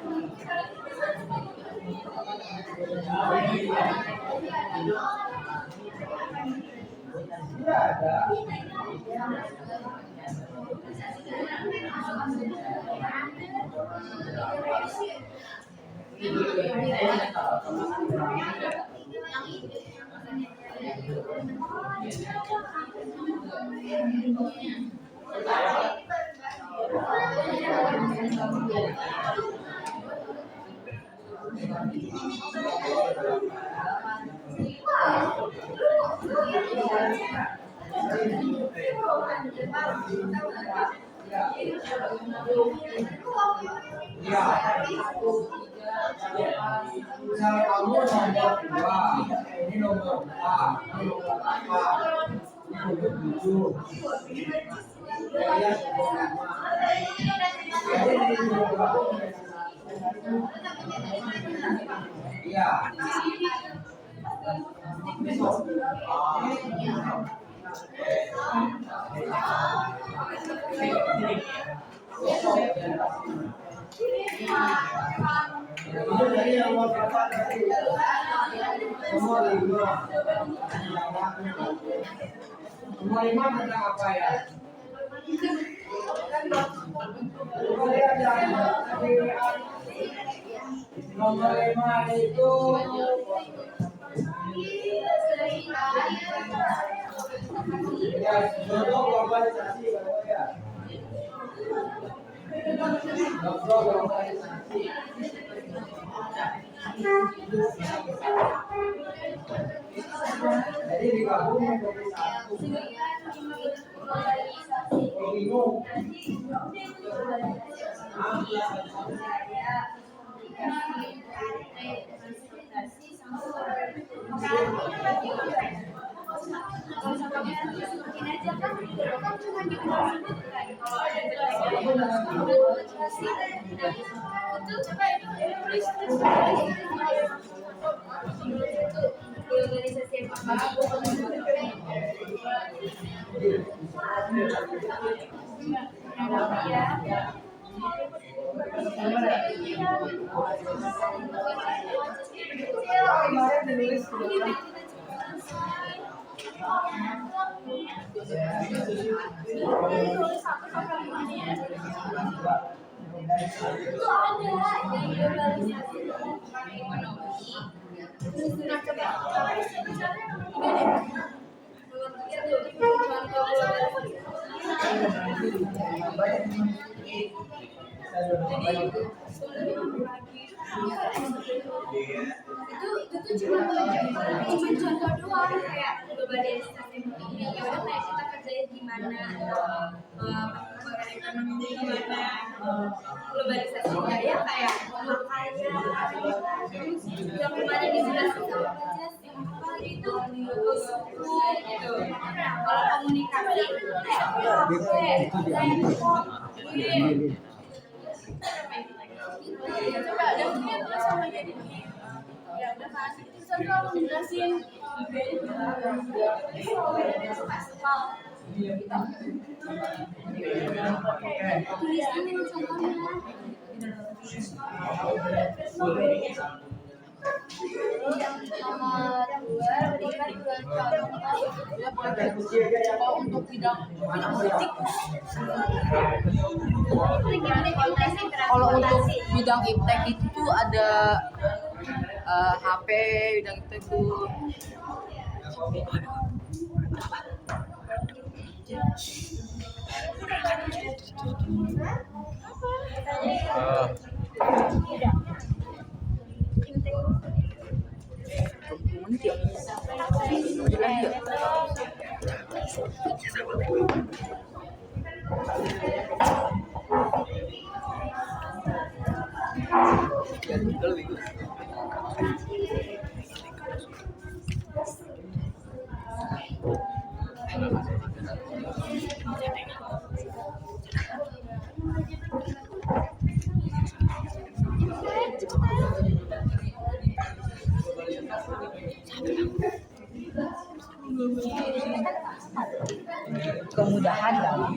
S1: Tidak ada. Ya, misal kamu nomor 2, ini nomor 4, ini nomor 8, ini nomor 7. Ya, iya. Itu dari nomor berapa tadi? Nomor 5. Nomor 5 tentang apa ya? Coba lihat ya. Nomor 5 itu ya, contoh globalisasi ya. Contoh globalisasi. Jadi digabung menjadi satu. Bingung.
S2: Itu cuma contoh doang kayak globalisasi ekonomi. Ya udah kayak kita kerja di mana
S13: gimana globalisasi budaya kayak makanya terus yang kemarin dijelasin sama Bajas yang apa itu gitu. Nah, kalau komunikasi coba dalamnya terus sama jadi ya udah kasih bisa kalau menjelasin tulisannya contohnya yang nomor 2 berikan 2 contoh untuk bidang politik.
S6: Kalau untuk bidang iptek itu ada HP bidang iptek itu kemudahan dalam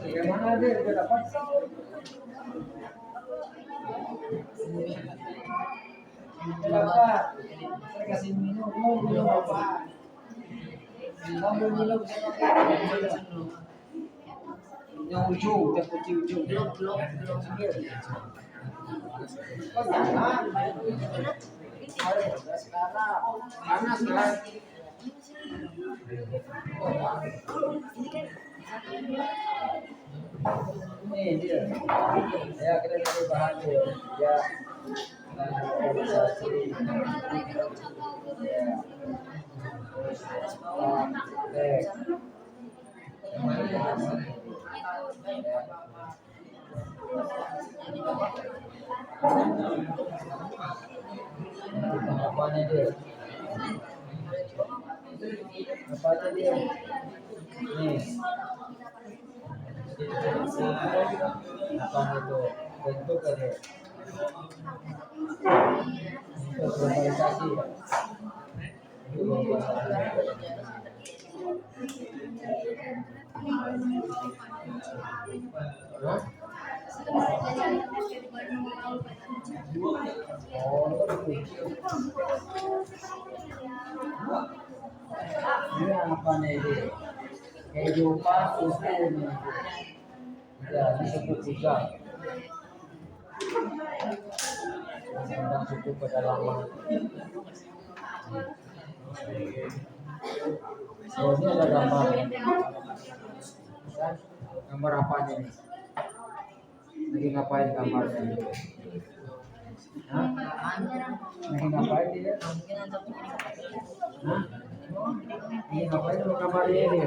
S1: Bagaimana dia udah dapat? Dapat. Saya kasih minum, minum apa? Kamu minum yang ujung, yang kunci ujung. Belum. Oh jangan. Sekarang panas kan? Ini dia. Ya kita cari bahan dia. Ya. Apanya dia? Apanya dia? Nih. Apanya itu? Bentuk aja. Untuk globalisasi ya. Ini apa nih? Kehidupan sosial ini. Ya, disebut juga tentang suku pedalaman. Oh, ini ada gambar. Kan? Gambar apa ini? Lagi ngapain gambarnya? Hah? Lagi ngapain dia? Hah? Lagi ngapain lu gambarnya ini?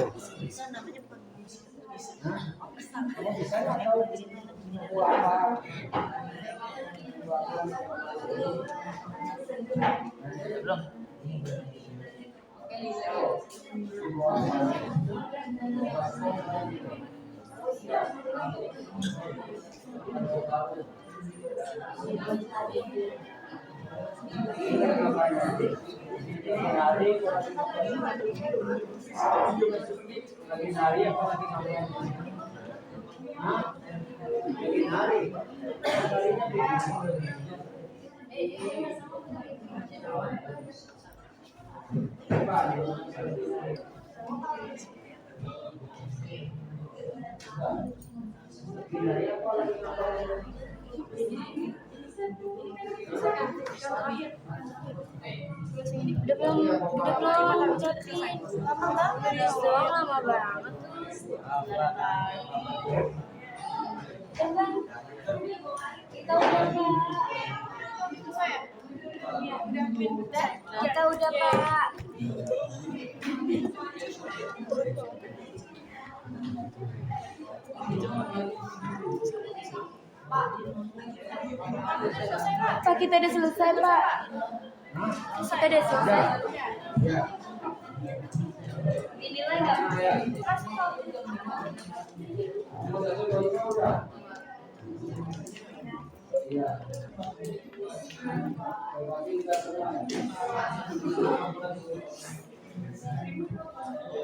S1: Hah? Kamu bisa nggak tahu buku apa? Belum. Lagi nari apa lagi ngapain? Hah? Lagi nari.
S2: Udah belum ucapin. Lama banget doang, lama banget. Kita udah Pak. Pak, kita udah selesai Pak. Kita udah selesai. Inilah nggak?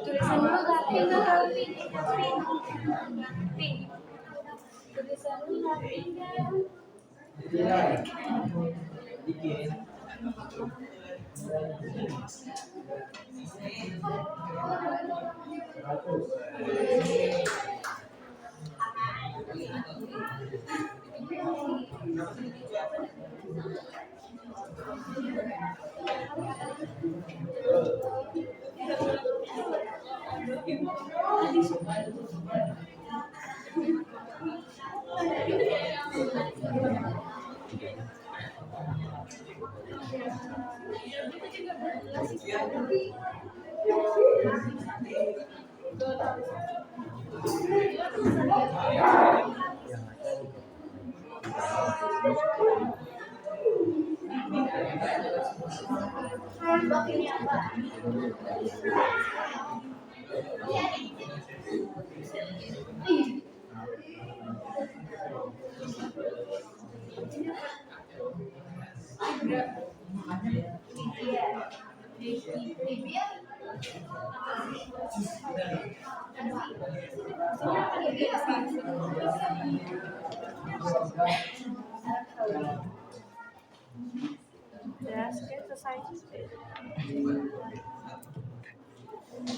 S2: Tulisan lu rapi nggak rapi? Tulisan lu rapi nggak?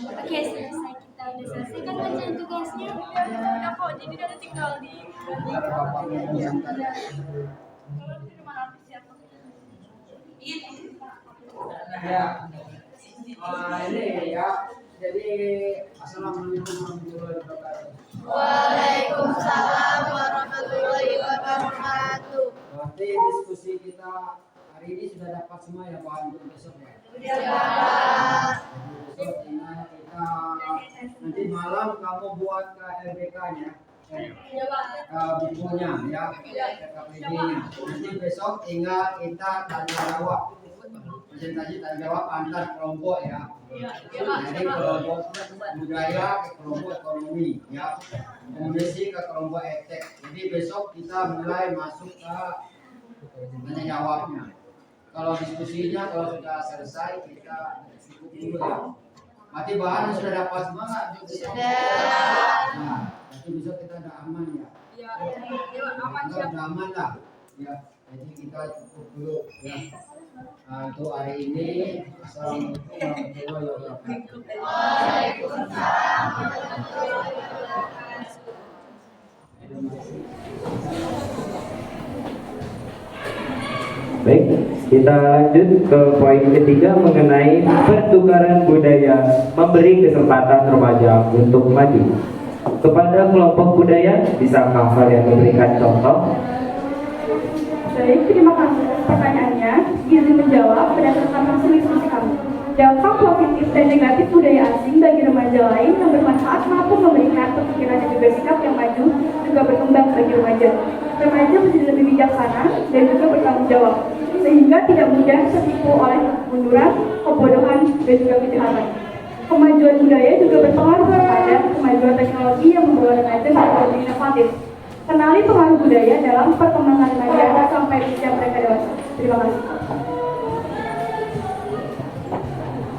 S2: Oke, selesai, kita udah selesai kan ngerjain tugasnya.
S4: Udah kok, jadi udah tinggal di
S1: Ya. Ini ya. Jadi assalamualaikum warahmatullahi wabarakatuh.
S13: Waalaikumsalam warahmatullahi wabarakatuh.
S1: Berarti diskusi kita hari ini sudah dapat semua ya Pak untuk besok ya. Besok kita nanti malam kamu buat KRBK-nya. bukunya ya, KPD-nya. Nanti besok tinggal kita tanya jawab, presentasi tanya jawab antar kelompok ya. Jadi kelompok budaya ke kelompok ekonomi ya, komunikasi ke kelompok etek. Jadi besok kita mulai masuk ke tanya jawabnya. Kalau diskusinya kalau sudah selesai kita cukup dulu ya. Mati bahan sudah dapat semua nggak? Sudah. Nah, nanti besok kita udah aman ya. Kita udah aman lah. Ya, jadi kita cukup dulu ya. Nah, untuk hari ini Assalamualaikum warahmatullahi wabarakatuh.
S3: Baik, kita lanjut ke poin ketiga mengenai pertukaran budaya, memberi kesempatan remaja untuk maju. Kepada kelompok budaya, bisakah kalian memberikan contoh?
S4: Baik, terima kasih atas pertanyaannya. Izin menjawab berdasarkan hasil diskusi kami. Dampak positif dan negatif budaya asing bagi remaja lain yang bermanfaat mampu memberikan pemikiran dan juga sikap yang maju juga berkembang bagi remaja. Remaja menjadi lebih bijaksana dan juga bertanggung jawab, sehingga tidak mudah tertipu oleh kemunduran, kebodohan, dan juga kejahatan. Kemajuan budaya juga berpengaruh pada kemajuan teknologi yang membawa remaja menjadi lebih inovatif. Kenali pengaruh budaya dalam perkembangan remaja sampai usia mereka dewasa. Terima kasih.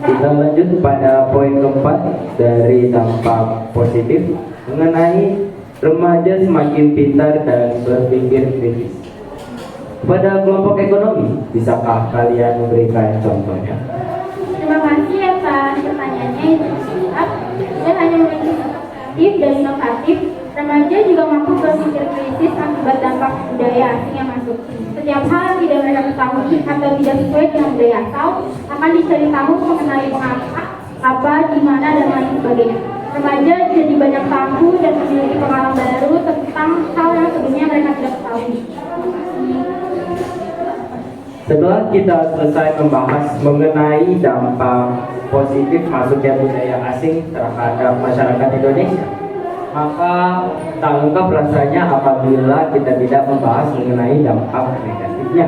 S3: Kita lanjut pada poin keempat dari dampak positif mengenai remaja semakin pintar dan berpikir kritis. Pada kelompok ekonomi, bisakah kalian memberikan contohnya?
S2: Terima kasih atas pertanyaannya itu singkat. Saya hanya memiliki aktif dan inovatif. Remaja juga mampu berpikir kritis akibat dampak budaya asing yang masuk. Setiap hal yang tidak mereka ketahui atau tidak sesuai dengan budaya asal akan dicari tahu mengenai mengapa, apa, di mana, dan lain sebagainya. Remaja jadi banyak tahu dan memiliki pengalaman baru tentang hal yang sebelumnya mereka tidak ketahui.
S3: Setelah kita selesai membahas mengenai dampak positif masuknya budaya asing terhadap masyarakat Indonesia, maka tak lengkap rasanya apabila kita tidak membahas mengenai dampak negatifnya.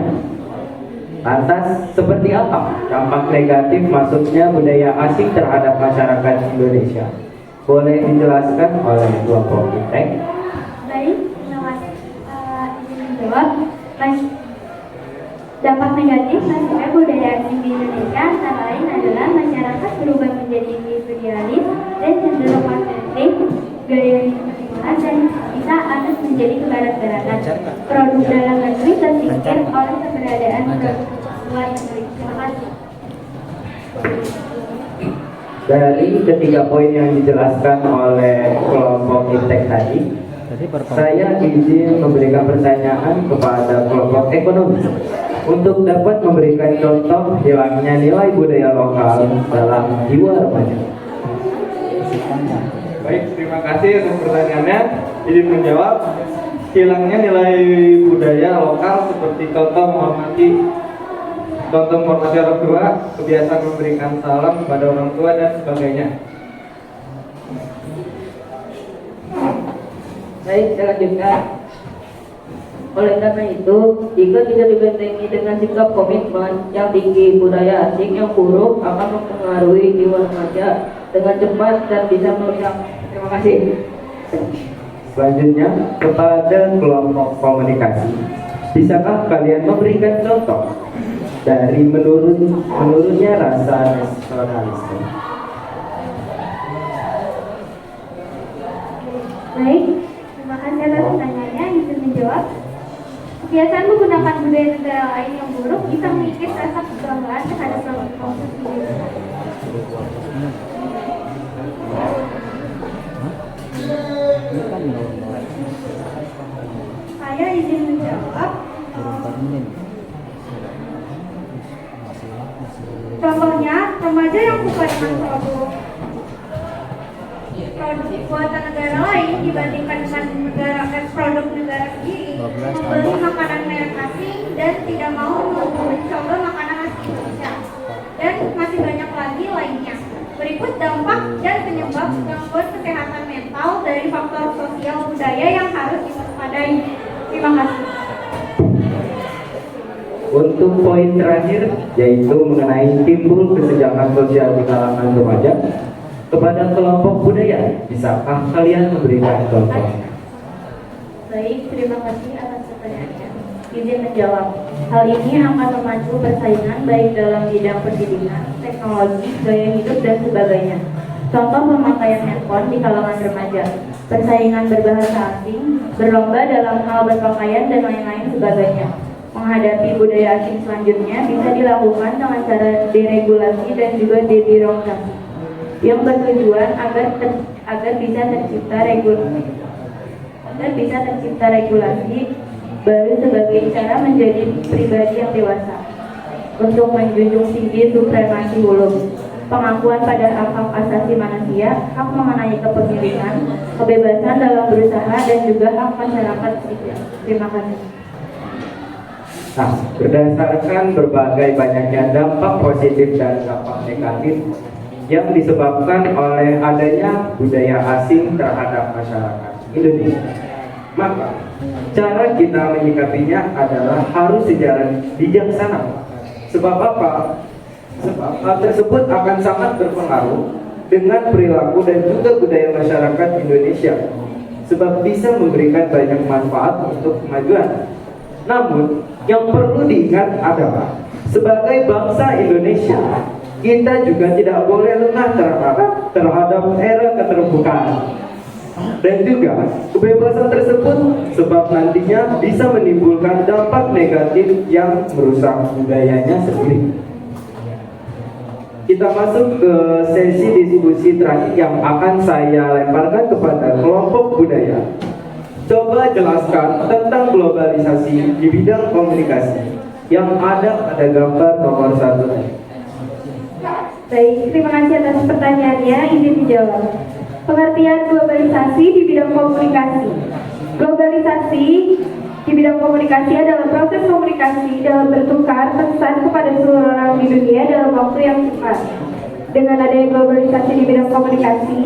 S3: Lantas, seperti apa dampak negatif masuknya budaya asing terhadap masyarakat Indonesia? Boleh dijelaskan oleh kelompok ITEK?
S2: Baik, terima kasih. Izin menjawab. Dampak negatif masuknya budaya asing di Indonesia antara lain adalah masyarakat berubah menjadi individualis dan cenderung materialistik, gaya hidup minimalis, dan bisa atas menjadi kebarat-baratan. Produk dalam negeri tersingkir oleh keberadaan produk luar negeri. Terima kasih.
S3: Dari ketiga poin yang dijelaskan oleh kelompok ITEK tadi, saya izin memberikan pertanyaan kepada kelompok ekonomi untuk dapat memberikan contoh hilangnya nilai budaya lokal dalam jiwa remaja.
S11: Baik, terima kasih atas pertanyaannya. Izin menjawab, hilangnya nilai budaya lokal seperti contoh menghormati orang tua, kebiasaan memberikan salam kepada orang tua dan sebagainya.
S12: Baik, saya lanjutkan. Oleh karena itu, jika tidak dibentengi dengan sikap komitmen yang tinggi, budaya asing yang buruk akan mempengaruhi jiwa remaja dengan cepat dan bisa merusak. Terima kasih.
S3: Selanjutnya, kepada kelompok komunikasi, bisakah kalian memberikan contoh dari menurunnya rasa nasionalisme?
S2: Baik, terima kasih atas pertanyaannya. Izin menjawab. Kebiasaan menggunakan budaya negara lain yang buruk bisa mengikis rasa kebanggaan terhadap kelompok sendiri. Saya izin menjawab. Contohnya, remaja yang suka dengan produk buatan negara lain dibandingkan dengan produk negara sendiri, membeli makanan merek asing dan tidak mau mencoba makanan asli Indonesia, dan masih banyak lagi lainnya. Berikut dampak dan penyebab gangguan kesehatan mental dari faktor sosial budaya
S7: budaya yang harus diwaspadai. Terima kasih.
S3: Untuk poin terakhir, yaitu mengenai timbul kesenjangan sosial di kalangan remaja kepada kelompok budaya, bisakah kalian memberikan contoh?
S8: Baik, terima kasih atas pertanyaannya. Izin menjawab. Hal ini akan memacu persaingan baik dalam bidang pendidikan, teknologi, gaya hidup, dan sebagainya. Contoh pemakaian handphone di kalangan remaja, persaingan berbahasa asing, berlomba dalam hal berpakaian, dan lain-lain sebagainya. Menghadapi budaya asing selanjutnya bisa dilakukan dengan cara deregulasi dan juga debirokrasi yang bertujuan agar bisa tercipta regulasi baru sebagai cara menjadi pribadi yang dewasa untuk menjunjung tinggi supremasi ulum, pengakuan pada hak asasi manusia, hak mengenai kepemilikan, kebebasan dalam berusaha, dan juga hak masyarakat sipil. Terima kasih.
S3: Nah, berdasarkan berbagai banyaknya dampak positif dan dampak negatif yang disebabkan oleh adanya budaya asing terhadap masyarakat Indonesia, maka cara kita menyikapinya adalah harus secara bijaksana. Sebab apa? Sebab hal tersebut akan sangat berpengaruh dengan perilaku dan juga budaya masyarakat Indonesia, sebab bisa memberikan banyak manfaat untuk kemajuan. Namun, yang perlu diingat adalah sebagai bangsa Indonesia, kita juga tidak boleh lengah terhadap era keterbukaan dan juga kebebasan tersebut, sebab nantinya bisa menimbulkan dampak negatif yang merusak budayanya sendiri. Kita masuk ke sesi diskusi terakhir yang akan saya lemparkan kepada kelompok budaya. Coba jelaskan tentang globalisasi di bidang komunikasi yang ada pada gambar nomor 1.
S7: Baik, terima kasih atas pertanyaannya. Izin dijawab. Pengertian globalisasi di bidang komunikasi. Globalisasi di bidang komunikasi adalah proses komunikasi dalam bertukar pesan kepada seluruh orang di dunia dalam waktu yang cepat. Dengan adanya globalisasi di bidang komunikasi,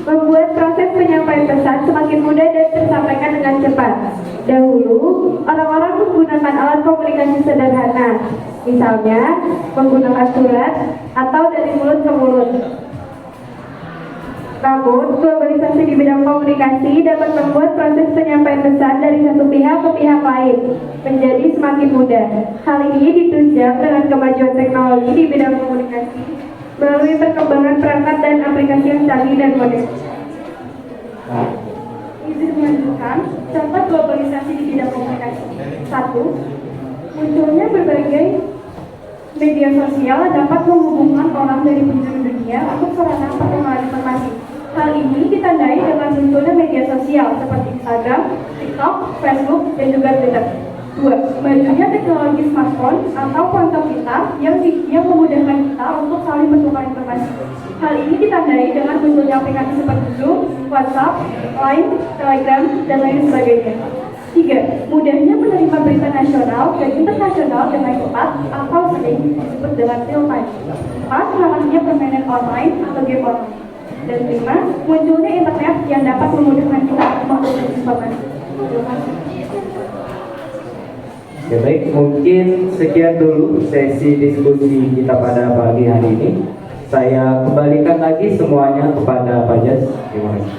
S7: membuat proses penyampaian pesan semakin mudah dan tersampaikan dengan cepat. Dahulu, orang-orang menggunakan alat komunikasi sederhana, misalnya menggunakan surat atau dari mulut ke mulut. Namun, globalisasi di bidang komunikasi dapat membuat proses penyampaian pesan dari satu pihak ke pihak lain menjadi semakin mudah. Hal ini ditunjang dengan kemajuan teknologi di bidang komunikasi melalui perkembangan perangkat dan aplikasi yang canggih dan modern. Izin melanjutkan contoh globalisasi di bidang komunikasi. 1. Munculnya berbagai media sosial dapat menghubungkan orang dari penjuru dunia untuk sarana pertukaran informasi. Hal ini ditandai dengan munculnya media sosial seperti Instagram, TikTok, Facebook, dan juga Twitter. 2. Majunya teknologi smartphone atau ponsel pintar yang memudahkan kita untuk saling bertukar informasi. Hal ini ditandai dengan munculnya aplikasi seperti Zoom, WhatsApp, Line, Telegram, dan lain sebagainya. 3. Mudahnya menerima berita nasional dan internasional dengan cepat atau sering disebut dengan real time. 4. Ramahnya permainan online atau game online. Dan 5. Munculnya internet yang dapat memudahkan kita untuk mengakses informasi. Terima kasih.
S3: Ya baik, mungkin sekian dulu sesi diskusi kita pada pagi hari ini. Saya kembalikan lagi semuanya kepada Pak Jas. Terima kasih.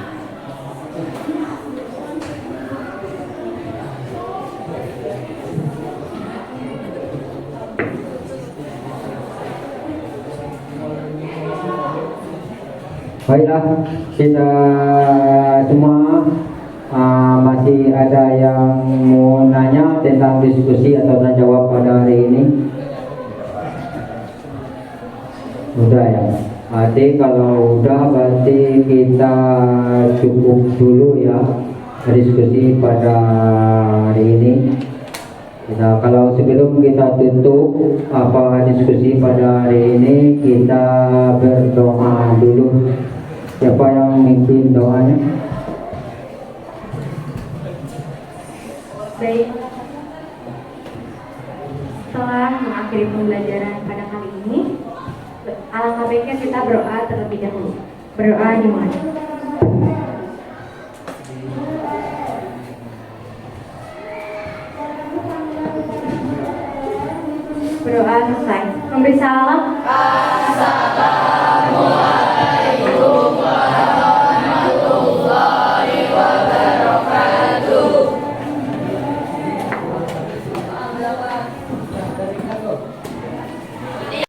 S3: Baiklah, kita semua masih ada yang mau nanya tentang diskusi atau tanya jawab pada hari ini? Udah ya. Berarti kalau udah berarti kita cukup dulu ya diskusi pada hari ini. Nah, kalau sebelum kita tutup diskusi pada hari ini, kita berdoa dulu. Siapa yang memimpin doanya?
S8: Baik, setelah mengakhiri pembelajaran pada kali ini, alangkah baiknya kita berdoa terlebih dahulu. Berdoa dimulai.
S14: berdoa selesai. Memberi salam.